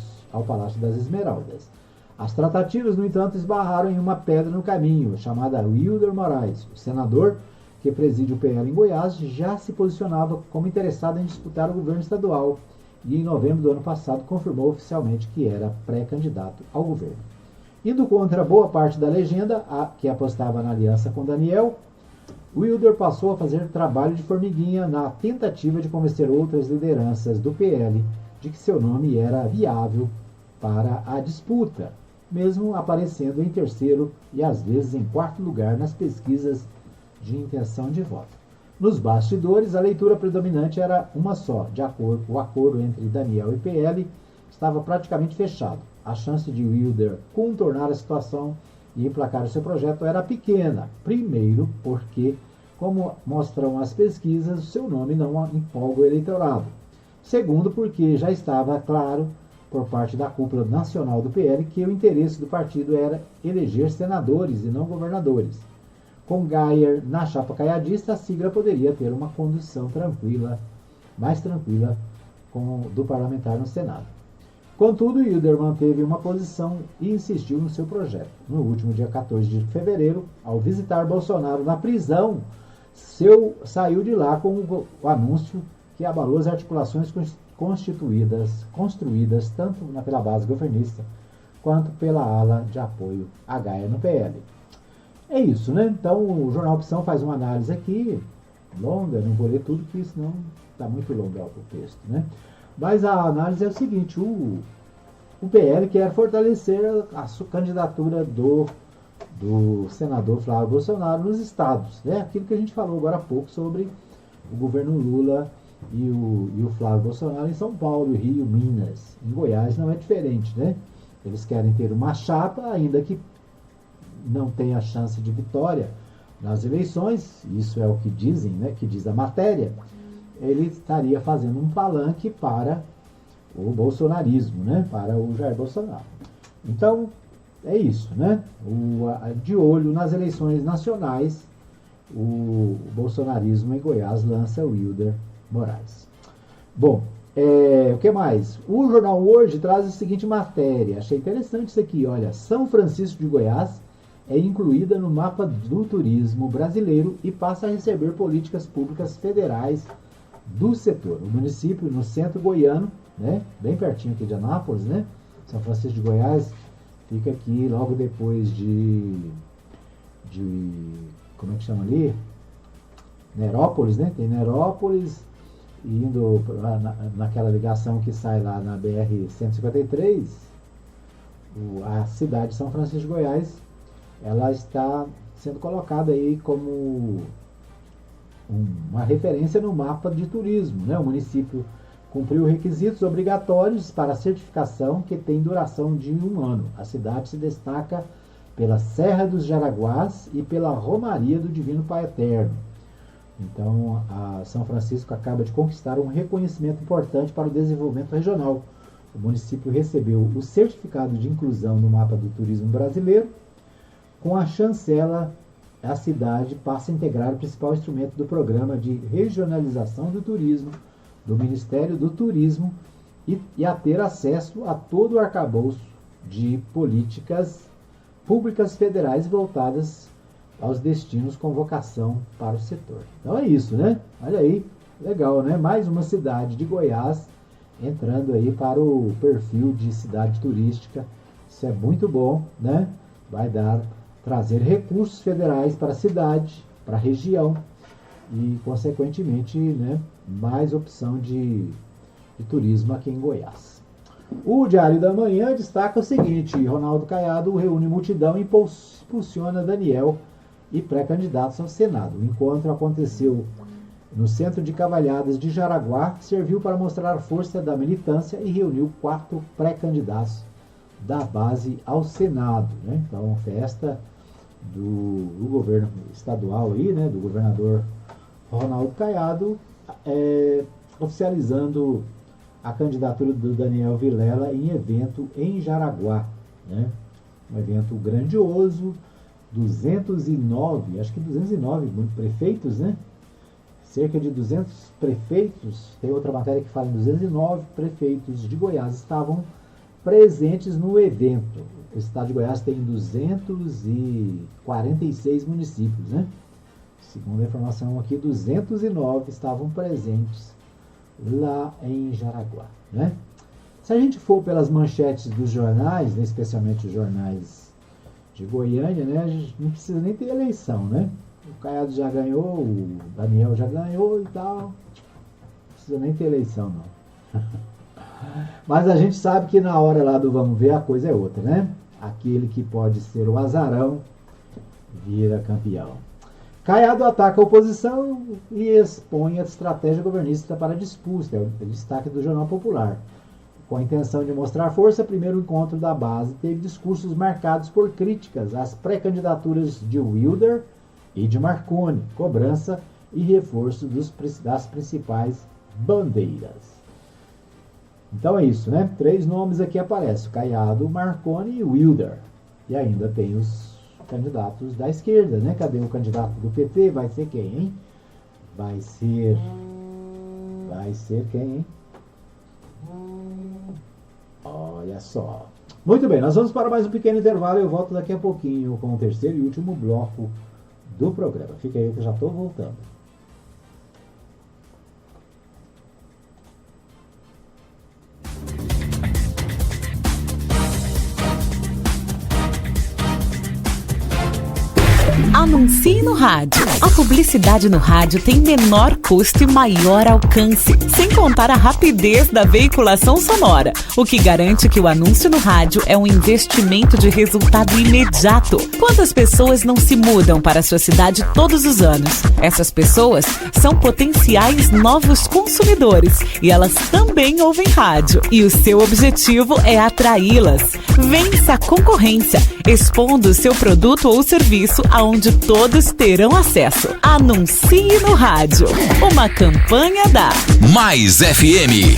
Speaker 3: das Esmeraldas. As tratativas, no entanto, esbarraram em uma pedra no caminho, chamada Wilder Moraes. O senador, que preside o PL em Goiás, já se posicionava como interessado em disputar o governo estadual e, em novembro do ano passado, confirmou oficialmente que era pré-candidato ao governo. Indo contra boa parte da legenda, que apostava na aliança com Daniel, Wilder passou a fazer trabalho de formiguinha na tentativa de convencer outras lideranças do PL de que seu nome era viável para a disputa, mesmo aparecendo em terceiro e às vezes em quarto lugar nas pesquisas de intenção de voto. Nos bastidores, a leitura predominante era uma só: o acordo entre Daniel e PL estava praticamente fechado. A chance de Wilder contornar a situação e emplacar o seu projeto era pequena. Primeiro, porque, como mostram as pesquisas, o seu nome não empolga o eleitorado. Segundo, porque já estava claro, por parte da cúpula nacional do PL, que o interesse do partido era eleger senadores e não governadores. Com Geyer na chapa caiadista, a sigla poderia ter uma condução mais tranquila do parlamentar no Senado. Contudo, Hilder manteve uma posição e insistiu no seu projeto. No último dia 14 de fevereiro, ao visitar Bolsonaro na prisão, saiu de lá com o anúncio que abalou as articulações construídas tanto pela base governista quanto pela ala de apoio a Geyer no PL. É isso, né? Então o Jornal Opção faz uma análise aqui, longa, não vou ler tudo, porque senão está muito longo o texto, né? Mas a análise é o seguinte, o PL quer fortalecer a candidatura do senador Flávio Bolsonaro nos estados, né? Aquilo que a gente falou agora há pouco sobre o governo Lula e o Flávio Bolsonaro em São Paulo, Rio, Minas. Em Goiás não é diferente, né? Eles querem ter uma chapa, ainda que não tenha chance de vitória nas eleições, isso é o que dizem, né? Que diz a matéria. Ele estaria fazendo um palanque para o bolsonarismo, né? Para o Jair Bolsonaro. Então, é isso, né? De olho nas eleições nacionais, o bolsonarismo em Goiás lança o Hilder Moraes. Bom, o que mais? O Jornal Hoje traz a seguinte matéria, achei interessante isso aqui, olha, São Francisco de Goiás é incluída no mapa do turismo brasileiro e passa a receber políticas públicas federais do setor. O município no centro goiano, né, bem pertinho aqui de Anápolis, né, São Francisco de Goiás, fica aqui logo depois de como é que chama ali? Nerópolis, né, tem Nerópolis, indo naquela ligação que sai lá na BR-153, a cidade de São Francisco de Goiás, ela está sendo colocada aí como uma referência no mapa de turismo, né? O município cumpriu requisitos obrigatórios para a certificação que tem duração de 1 ano. A cidade se destaca pela Serra dos Jaraguás e pela Romaria do Divino Pai Eterno. Então, a São Francisco acaba de conquistar um reconhecimento importante para o desenvolvimento regional. O município recebeu o certificado de inclusão no mapa do turismo brasileiro. Com a chancela, a cidade passa a integrar o principal instrumento do programa de regionalização do turismo do Ministério do Turismo e a ter acesso a todo o arcabouço de políticas públicas federais voltadas aos destinos com vocação para o setor. Então é isso, né? Olha aí, legal, né? Mais uma cidade de Goiás entrando aí para o perfil de cidade turística. Isso é muito bom, né? Vai trazer recursos federais para a cidade, para a região e, consequentemente, né, mais opção de turismo aqui em Goiás. O Diário da Manhã destaca o seguinte, Ronaldo Caiado reúne multidão e impulsiona Daniel e pré-candidatos ao Senado. O encontro aconteceu no Centro de Cavalhadas de Jaraguá, serviu para mostrar a força da militância e reuniu 4 pré-candidatos da base ao Senado, né? Então, festa do governo estadual aí, né? Do governador Ronaldo Caiado, oficializando a candidatura do Daniel Vilela em evento em Jaraguá, né? Um evento grandioso, 209 prefeitos, né? Cerca de 200 prefeitos, tem outra matéria que fala em 209 prefeitos de Goiás estavam presentes no evento. O estado de Goiás tem 246 municípios, né? Segundo a informação aqui, 209 estavam presentes lá em Jaraguá, né? Se a gente for pelas manchetes dos jornais, né, especialmente os jornais de Goiânia, né, a gente não precisa nem ter eleição, né? O Caiado já ganhou, o Daniel já ganhou e tal. Não precisa nem ter eleição, não. Mas a gente sabe que na hora lá do vamos ver a coisa é outra, né? Aquele que pode ser o azarão vira campeão. Caiado ataca a oposição e expõe a estratégia governista para a disputa. É o destaque do Jornal Popular. Com a intenção de mostrar força, primeiro encontro da base teve discursos marcados por críticas às pré-candidaturas de Wilder e de Marconi, cobrança e reforço das principais bandeiras. Então é isso, né? 3 nomes aqui aparecem: Caiado, Marconi e Wilder. E ainda tem os candidatos da esquerda, né? Cadê o candidato do PT? Vai ser quem, hein? Vai ser quem, hein? Olha só. Muito bem, nós vamos para mais um pequeno intervalo e eu volto daqui a pouquinho com o terceiro e último bloco do programa. Fica aí que eu já estou voltando.
Speaker 2: Anuncie no rádio. A publicidade no rádio tem menor custo e maior alcance, sem contar a rapidez da veiculação sonora, o que garante que o anúncio no rádio é um investimento de resultado imediato. Quantas pessoas não se mudam para a sua cidade todos os anos? Essas pessoas são potenciais novos consumidores e elas também ouvem rádio. E o seu objetivo é atraí-las. Vença a concorrência, expondo o seu produto ou serviço aonde todos terão acesso. Anuncie no rádio. Uma campanha da
Speaker 1: Mais FM.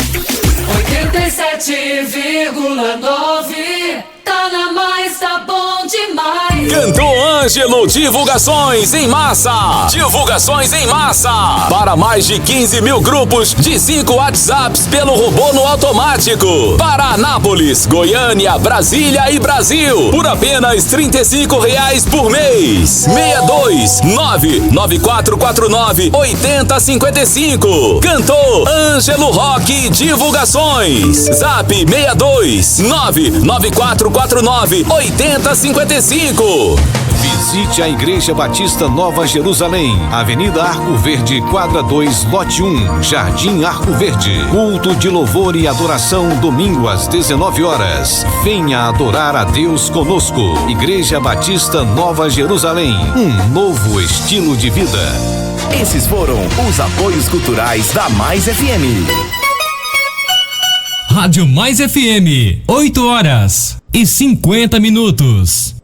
Speaker 5: 87,9. Tá na mais, tá bom demais.
Speaker 6: Cantor Ângelo Divulgações em Massa. Divulgações em massa. Para mais de 15 mil grupos de 5 WhatsApps pelo robô no automático. Para Anápolis, Goiânia, Brasília e Brasil. Por apenas R$35 por mês. 62994498055. Cantor Ângelo Rock Divulgações. Zap 62994498055.
Speaker 7: Visite a Igreja Batista Nova Jerusalém, Avenida Arco Verde, quadra 2, lote 1, Jardim Arco Verde. Culto de louvor e adoração, domingo às 19 horas. Venha adorar a Deus conosco. Igreja Batista Nova Jerusalém, um novo estilo de vida.
Speaker 8: Esses foram os apoios culturais da Mais FM.
Speaker 9: Rádio Mais FM, 8h50.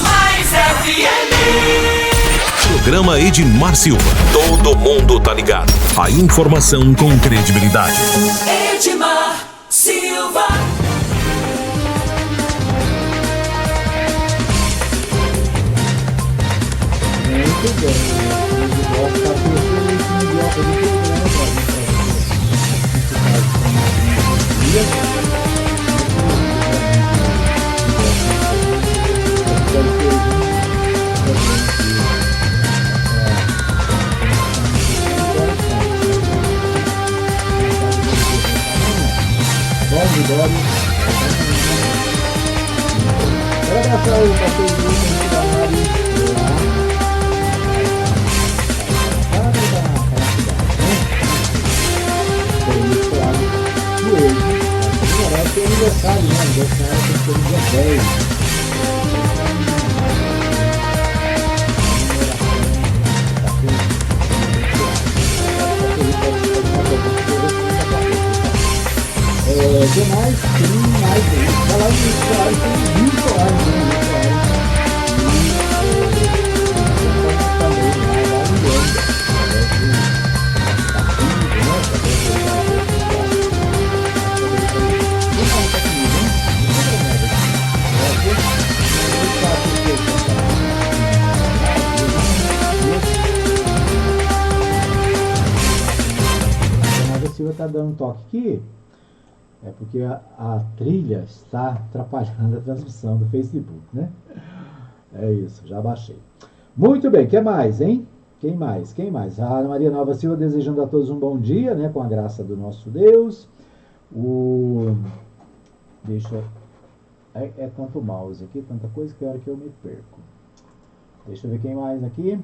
Speaker 5: Mais FM.
Speaker 10: Programa Edmar Silva. Todo mundo tá ligado. A informação com credibilidade.
Speaker 5: Edmar Silva.
Speaker 3: Muito bem. Quero abraçar o pastor Luiz tem aniversário, né? Aniversário tem que ser no dia 10. O que mais? Tem mais aí. Falar de virtuais, tem virtuais, né? Silva está dando um toque aqui, é porque a trilha está atrapalhando a transmissão do Facebook, né? É isso, já baixei. Muito bem, o que mais, hein? Quem mais? A Ana Maria Nova Silva desejando a todos um bom dia, né? Com a graça do nosso Deus. É tanto mouse aqui, tanta coisa que é hora que eu me perco. Deixa eu ver quem mais aqui.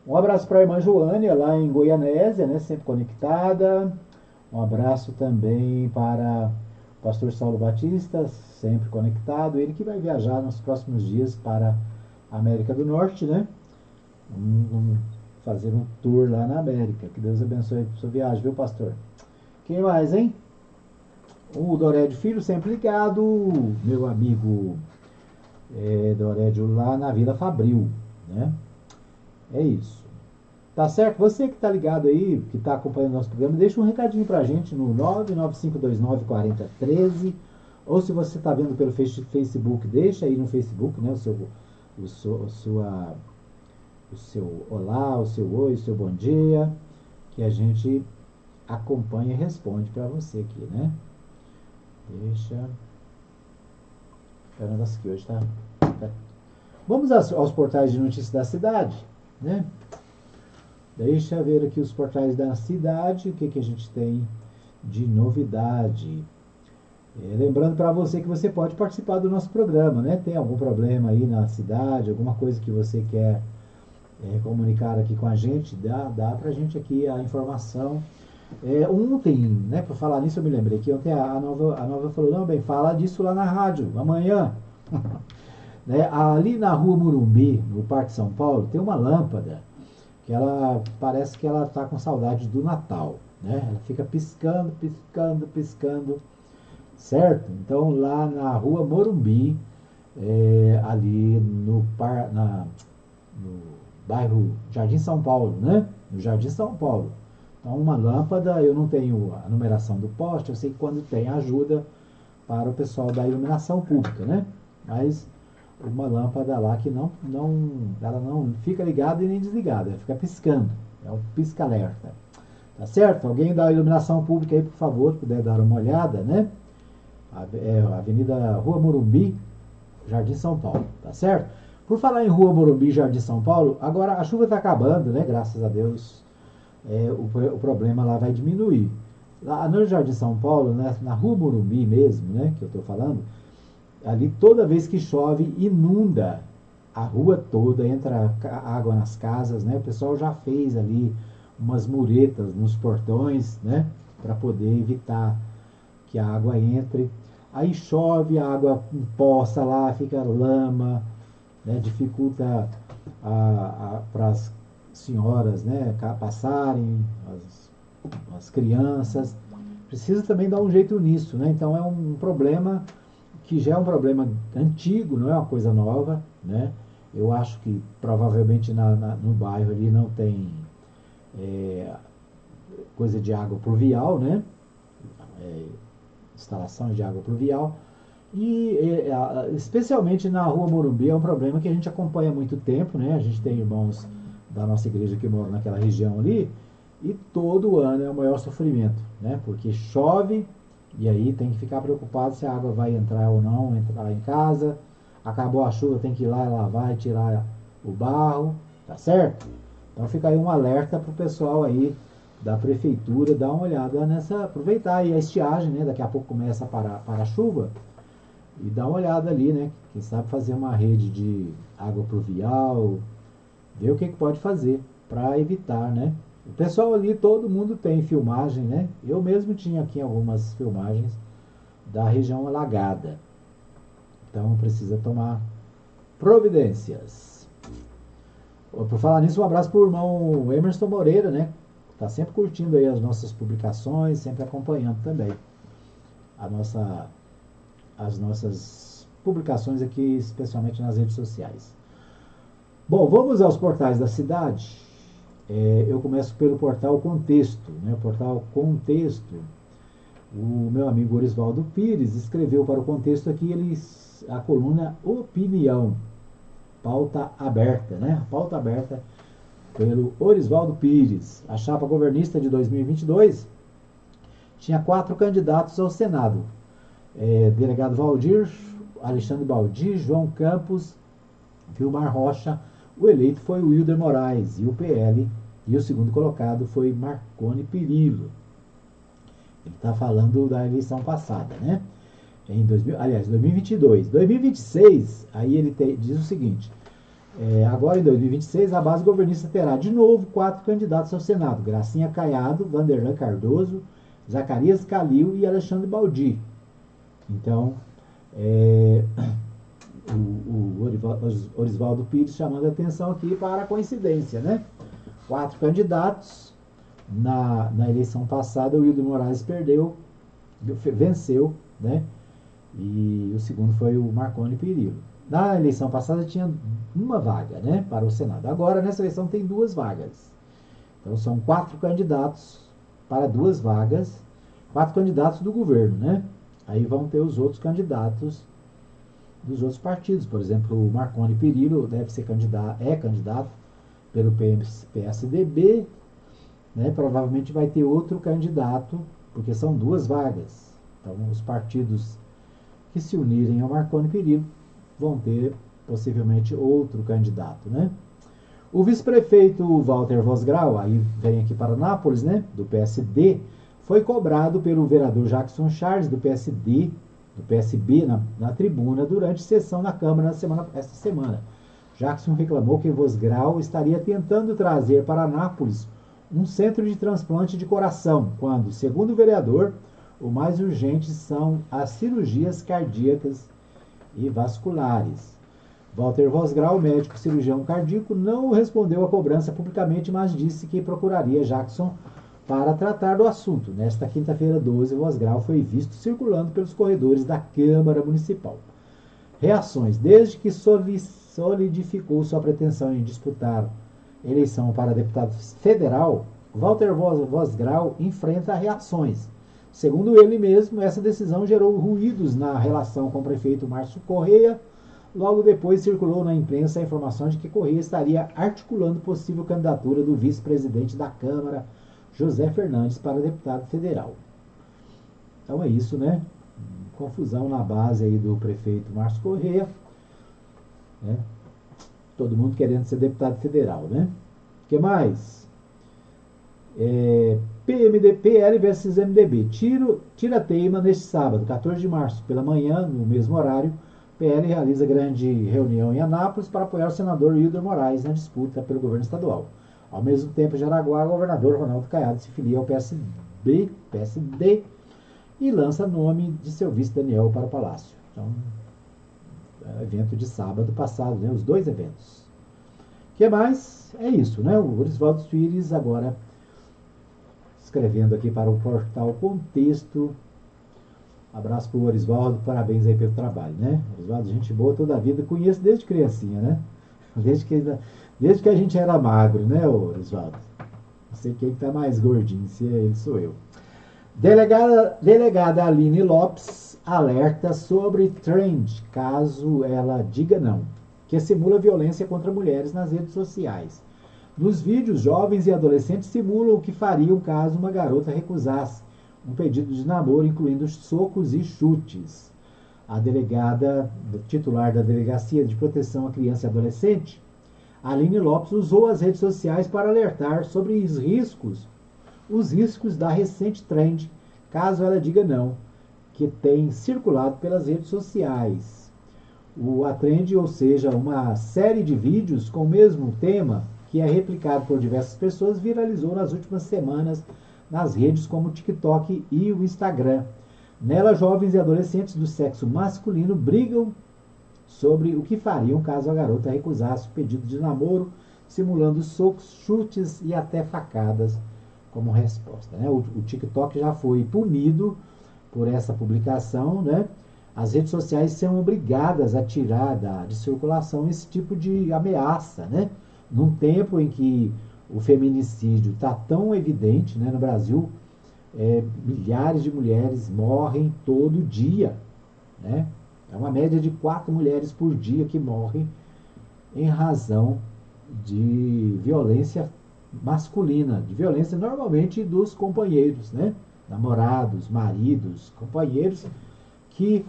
Speaker 3: Um abraço para a irmã Joânia, lá em Goianésia, né, sempre conectada. Um abraço também para o pastor Saulo Batista, sempre conectado. Ele que vai viajar nos próximos dias para a América do Norte, né? Vamos fazer um tour lá na América. Que Deus abençoe a sua viagem, viu, pastor? Quem mais, hein? O Dorédio Filho, sempre ligado. Meu amigo Dorédio lá na Vila Fabril, né? É isso. Tá certo? Você que tá ligado aí, que tá acompanhando o nosso programa, deixa um recadinho pra gente no 995294013, ou se você tá vendo pelo Facebook, deixa aí no Facebook, né, o seu olá, o seu oi, o seu bom dia, que a gente acompanha e responde pra você aqui, né? Deixa. Caramba, que hoje tá. Vamos aos portais de notícias da cidade, né? Deixa eu ver aqui os portais da cidade, o que a gente tem de novidade. Lembrando para você que você pode participar do nosso programa, né? Tem algum problema aí na cidade, alguma coisa que você quer comunicar aqui com a gente, dá pra gente aqui a informação. Ontem, né, por falar nisso eu me lembrei que ontem a Nova falou, não, bem, fala disso lá na rádio, amanhã. Né, ali na Rua Morumbi, no Parque São Paulo, tem uma lâmpada que ela parece que ela tá com saudade do Natal, né? Ela fica piscando, piscando, piscando, certo? Então lá na Rua Morumbi, ali no bairro Jardim São Paulo, né? No Jardim São Paulo. Então uma lâmpada, eu não tenho a numeração do poste, eu sei que quando tem ajuda para o pessoal da iluminação pública, né? Mas uma lâmpada lá que ela não fica ligada e nem desligada, ela fica piscando, é um pisca-alerta, tá certo? Alguém da iluminação pública aí, por favor, puder dar uma olhada, né? Avenida Rua Morumbi, Jardim São Paulo, tá certo? Por falar em Rua Morumbi, Jardim São Paulo, agora a chuva está acabando, né? Graças a Deus, o problema lá vai diminuir. Lá no Jardim São Paulo, né, na Rua Morumbi mesmo, né, que eu estou falando, ali toda vez que chove inunda a rua toda, entra água nas casas, né? O pessoal já fez ali umas muretas nos portões, né, para poder evitar que a água entre. Aí chove, a água empoça lá, fica lama, né, dificulta para as senhoras, né, passarem, as crianças. Precisa também dar um jeito nisso, né? Então é um problema que já é um problema antigo, não é uma coisa nova, né? Eu acho que provavelmente no bairro ali não tem coisa de água pluvial, né? Instalação de água pluvial. E especialmente na Rua Morumbi é um problema que a gente acompanha há muito tempo, né? A gente tem irmãos da nossa igreja que moram naquela região ali, e todo ano é o maior sofrimento, né? Porque chove, e aí tem que ficar preocupado se a água vai entrar ou não, entrar em casa. Acabou a chuva, tem que ir lá lavar e tirar o barro, tá certo? Então fica aí um alerta pro pessoal aí da prefeitura, dar uma olhada nessa, aproveitar aí a estiagem, né? Daqui a pouco começa a parar a chuva, e dar uma olhada ali, né? Quem sabe fazer uma rede de água pluvial, ver o que pode fazer para evitar, né? O pessoal ali, todo mundo tem filmagem, né? Eu mesmo tinha aqui algumas filmagens da região alagada. Então precisa tomar providências. Por falar nisso, um abraço para o irmão Emerson Moreira, né? Está sempre curtindo aí as nossas publicações, sempre acompanhando também as nossas publicações aqui, especialmente nas redes sociais. Bom, vamos aos portais da cidade. Eu começo pelo portal Contexto, né? O portal Contexto, o meu amigo Orisvaldo Pires escreveu para o Contexto aqui a coluna Opinião, pauta aberta, né? Pauta aberta pelo Orisvaldo Pires. A chapa governista de 2022 tinha 4 candidatos ao Senado. Delegado Valdir, Alexandre Baldi, João Campos, Vilmar Rocha. O eleito foi o Wilder Moraes, e o PL, e o segundo colocado foi Marconi Perillo. Ele está falando da eleição passada, né? Em 2022. 2026, aí ele diz o seguinte: agora em 2026, a base governista terá de novo 4 candidatos ao Senado: Gracinha Caiado, Vanderlan Cardoso, Zacarias Calil e Alexandre Baldi. Então, o Orisvaldo Pires chamando a atenção aqui para a coincidência, né? 4 candidatos, Na eleição passada, o Wilder Moraes venceu, né? E o segundo foi o Marconi Perillo. Na eleição passada tinha uma vaga, né, para o Senado. Agora, nessa eleição, tem 2 vagas. Então, são 4 candidatos para 2 vagas, 4 candidatos do governo, né? Aí vão ter os outros candidatos dos outros partidos. Por exemplo, o Marconi Perillo deve ser candidato pelo PSDB, né? Provavelmente vai ter outro candidato, porque são 2 vagas. Então, os partidos que se unirem ao Marconi Perillo vão ter possivelmente outro candidato, né? O vice-prefeito Walter Vosgrau, aí vem aqui para Anápolis, né, do PSD, foi cobrado pelo vereador Jackson Charles, do PSB, na tribuna, durante sessão na Câmara esta semana. Jackson reclamou que Vosgrau estaria tentando trazer para Anápolis um centro de transplante de coração, quando, segundo o vereador, o mais urgente são as cirurgias cardíacas e vasculares. Walter Vosgrau, médico cirurgião cardíaco, não respondeu à cobrança publicamente, mas disse que procuraria Jackson para tratar do assunto. Nesta quinta-feira 12, Vosgrau foi visto circulando pelos corredores da Câmara Municipal. Reações. Desde que solidificou sua pretensão em disputar eleição para deputado federal, Walter Vosgrau enfrenta reações. Segundo ele mesmo, essa decisão gerou ruídos na relação com o prefeito Márcio Correia. Logo depois circulou na imprensa a informação de que Correia estaria articulando possível candidatura do vice-presidente da Câmara, José Fernandes, para deputado federal. Então é isso, né? Confusão na base aí do prefeito Márcio Correia, né? Todo mundo querendo ser deputado federal, né? O que mais? PL versus MDB. Tira-teima neste sábado, 14 de março, pela manhã, no mesmo horário. PL realiza grande reunião em Anápolis para apoiar o senador Wilder Moraes na disputa pelo governo estadual. Ao mesmo tempo, em Jaraguá, o governador Ronaldo Caiado se filia ao PSD e lança nome de seu vice Daniel para o Palácio. Então, evento de sábado passado, né? Os 2 eventos. O que mais? É isso, né? O Orisvaldo Pires agora escrevendo aqui para o portal Contexto. Abraço pro Orisvaldo, parabéns aí pelo trabalho, né? Orisvaldo, gente boa toda a vida, conheço desde criancinha, né? Desde que a gente era magro, né, Orisvaldo? Não sei quem tá mais gordinho, se é ele, sou eu. Delegada Aline Lopes alerta sobre trend, caso ela diga não, que simula violência contra mulheres nas redes sociais. Nos vídeos, jovens e adolescentes simulam o que fariam caso uma garota recusasse um pedido de namoro, incluindo socos e chutes. A delegada titular da Delegacia de Proteção à Criança e Adolescente, Aline Lopes, usou as redes sociais para alertar sobre os riscos da recente trend, caso ela diga não, que tem circulado pelas redes sociais. A trend, ou seja, uma série de vídeos com o mesmo tema, que é replicado por diversas pessoas, viralizou nas últimas semanas nas redes como o TikTok e o Instagram. Nela, jovens e adolescentes do sexo masculino brigam sobre o que fariam caso a garota recusasse o pedido de namoro, simulando socos, chutes e até facadas como resposta, né? O TikTok já foi punido por essa publicação, né? As redes sociais são obrigadas a tirar de circulação esse tipo de ameaça, né? Num tempo em que o feminicídio está tão evidente, né, no Brasil, milhares de mulheres morrem todo dia, né? É uma média de 4 mulheres por dia que morrem em razão de violência masculina, de violência normalmente dos companheiros, né? Namorados, maridos, companheiros que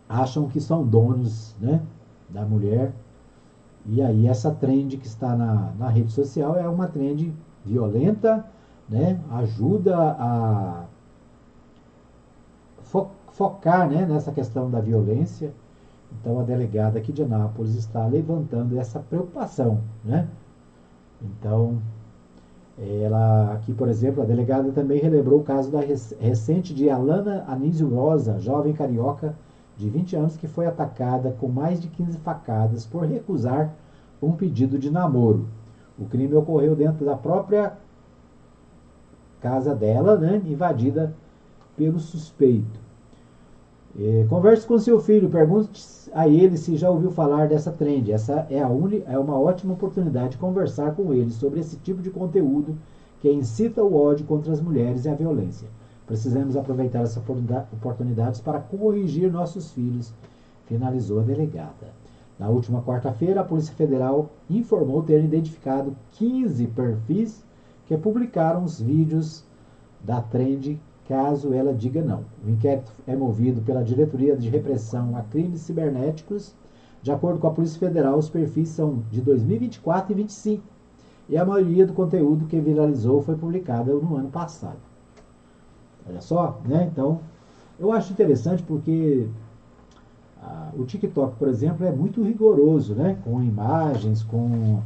Speaker 3: acham que são donos, né, da mulher. E aí essa trend que está na rede social é uma trend violenta, né? Ajuda a focar, né, nessa questão da violência. Então a delegada aqui de Anápolis está levantando essa preocupação, né? Então, ela aqui, por exemplo, a delegada também relembrou o caso recente de Alana Anísio Rosa, jovem carioca de 20 anos, que foi atacada com mais de 15 facadas por recusar um pedido de namoro. O crime ocorreu dentro da própria casa dela, né, invadida pelo suspeito. Converse com seu filho, pergunte a ele se já ouviu falar dessa trend. Essa é uma ótima oportunidade de conversar com ele sobre esse tipo de conteúdo que incita o ódio contra as mulheres e a violência. Precisamos aproveitar essas oportunidades para corrigir nossos filhos, finalizou a delegada. Na última quarta-feira, a Polícia Federal informou ter identificado 15 perfis que publicaram os vídeos da trend, caso ela diga não. O inquérito é movido pela Diretoria de Repressão a Crimes Cibernéticos. De acordo com a Polícia Federal, os perfis são de 2024 e 2025, e a maioria do conteúdo que viralizou foi publicada no ano passado. Olha só, né? Então, eu acho interessante porque o TikTok, por exemplo, é muito rigoroso, né? Com imagens, com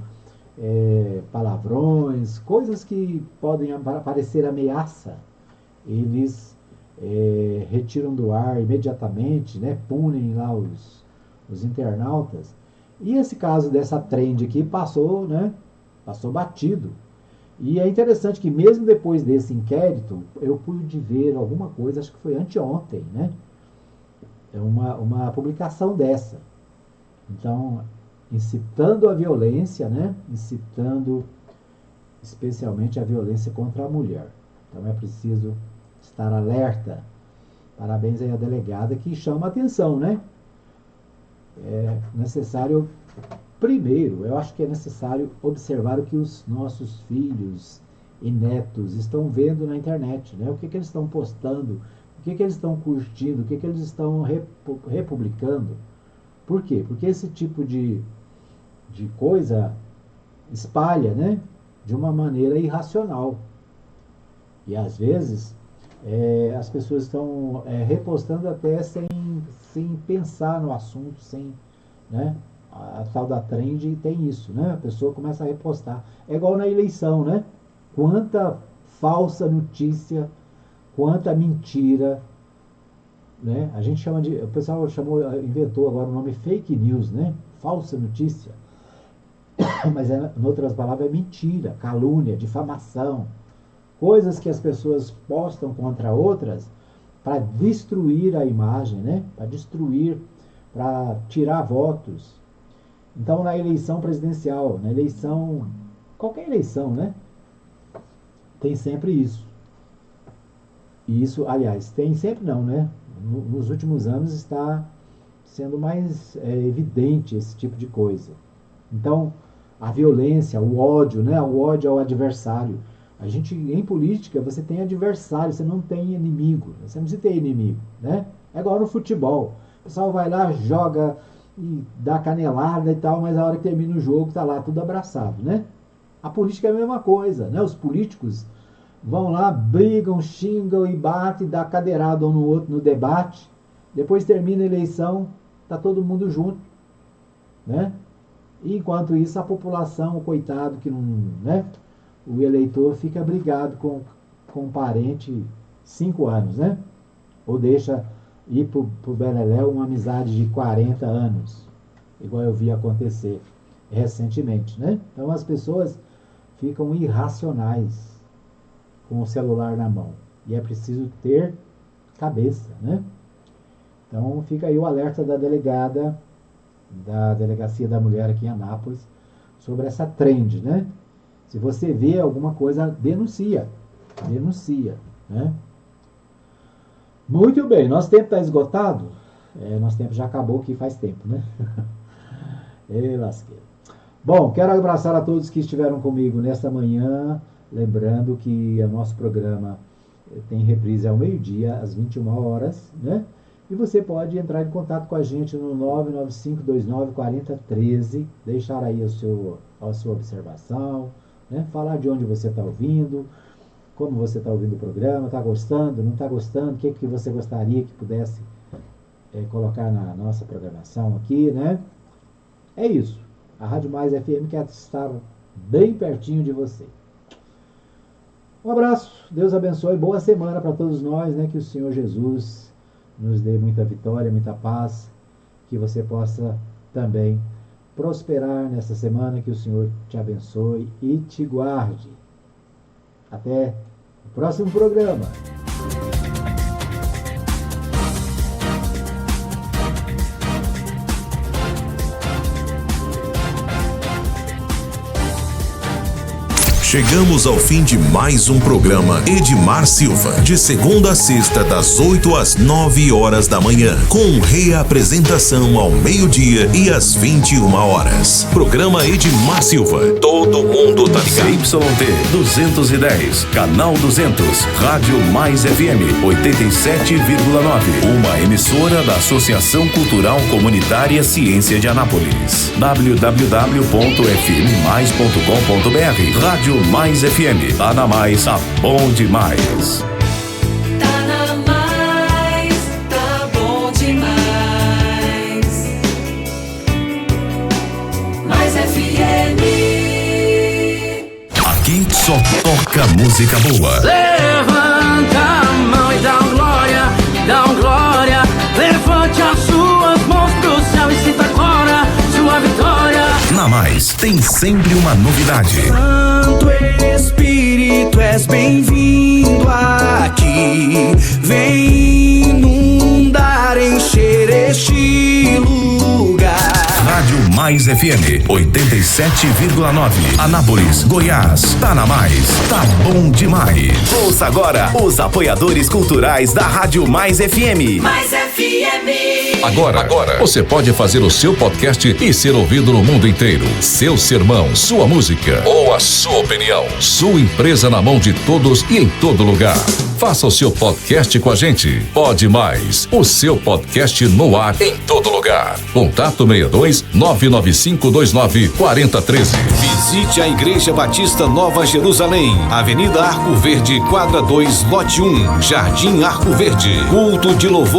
Speaker 3: palavrões, coisas que podem parecer ameaça. Eles retiram do ar imediatamente, né? Punem lá os internautas. E esse caso dessa trend aqui passou, né? Passou batido. E é interessante que mesmo depois desse inquérito, eu pude ver alguma coisa, acho que foi anteontem, né? É uma publicação dessa. Então, incitando a violência, né? Incitando especialmente a violência contra a mulher. Então é preciso estar alerta. Parabéns aí à delegada que chama a atenção, né? É necessário, primeiro, eu acho que é necessário observar o que os nossos filhos e netos estão vendo na internet, né? O que eles estão postando, o que eles estão curtindo, o que eles estão republicando. Por quê? Porque esse tipo de coisa espalha, né? De uma maneira irracional. E às vezes as pessoas estão repostando até sem pensar no assunto, sem, né? A tal da trend tem isso, né? A pessoa começa a repostar. É igual na eleição, né? Quanta falsa notícia, quanta mentira, né? A gente chama o pessoal inventou agora o nome fake news, né? Falsa notícia. Mas em outras palavras é mentira, calúnia, difamação. Coisas que as pessoas postam contra outras para destruir a imagem, né? Para destruir, para tirar votos. Então, na eleição presidencial, na eleição, qualquer eleição, né? Tem sempre isso. E isso, aliás, tem sempre não, né? Nos últimos anos está sendo mais evidente esse tipo de coisa. Então, a violência, o ódio, né? O ódio ao adversário. A gente, em política, você tem adversário, você não tem inimigo. Você não precisa ter inimigo, né? É igual no futebol. O pessoal vai lá, joga e dá canelada e tal, mas a hora que termina o jogo tá lá tudo abraçado, né? A política é a mesma coisa, né? Os políticos vão lá, brigam, xingam e batem, dá cadeirada um no outro no debate. Depois termina a eleição, tá todo mundo junto, né? E enquanto isso, a população, o coitado que não, né? O eleitor fica brigado com um parente 5 anos, né? Ou deixa ir pro Beleléu uma amizade de 40 anos, igual eu vi acontecer recentemente, né? Então as pessoas ficam irracionais com o celular na mão. E é preciso ter cabeça, né? Então fica aí o alerta da delegada da Delegacia da Mulher aqui em Anápolis sobre essa trend, né? Se você vê alguma coisa, denuncia, né? Muito bem, nosso tempo está esgotado? Nosso tempo já acabou aqui faz tempo, né? Ei, lasqueira. Bom, quero abraçar a todos que estiveram comigo nesta manhã, lembrando que o nosso programa tem reprise ao meio-dia, às 21 horas, né? E você pode entrar em contato com a gente no 995294013, deixar aí a sua observação, né? Falar de onde você está ouvindo, como você está ouvindo o programa, está gostando, não está gostando, o que você gostaria que pudesse colocar na nossa programação aqui, né? É isso. A Rádio Mais FM quer estar bem pertinho de você. Um abraço, Deus abençoe, boa semana para todos nós, né? Que o Senhor Jesus nos dê muita vitória, muita paz, que você possa também prosperar nessa semana, que o Senhor te abençoe e te guarde. Até o próximo programa.
Speaker 10: Chegamos ao fim de mais um programa Edmar Silva, de segunda a sexta, das 8 às 9 horas da manhã, com reapresentação ao meio-dia e às 21 horas. Programa Edmar Silva. Todo mundo tá ligado.
Speaker 8: CYT 210, canal 200, Rádio Mais FM 87,9. Uma emissora da Associação Cultural Comunitária Ciência de Anápolis. www.fmmais.com.br. Rádio Mais FM. Tá na Mais, tá bom demais.
Speaker 5: Tá na Mais, tá bom demais. Mais FM.
Speaker 8: Aqui só toca música boa.
Speaker 5: Levanta a mão e dá um glória. Levante as suas mãos pro céu e sinta agora sua vitória.
Speaker 8: Na Mais tem sempre uma novidade.
Speaker 5: Santo Espírito, és bem-vindo aqui. Vem inundar, encher este lugar.
Speaker 8: Rádio Mais FM 87,9. Anápolis, Goiás. Tá na Mais, tá bom demais. Ouça agora os apoiadores culturais da Rádio Mais FM.
Speaker 5: Mais FM.
Speaker 6: Agora, você pode fazer o seu podcast e ser ouvido no mundo inteiro. Seu sermão, sua música ou a sua opinião. Sua empresa na mão de todos e em todo lugar. Faça o seu podcast com a gente. Pode Mais, o seu podcast no ar em todo lugar. Contato 62 99529 4013.
Speaker 7: Visite a Igreja Batista Nova Jerusalém, Avenida Arco Verde, quadra 2, lote 1, Jardim Arco Verde. Culto de louvor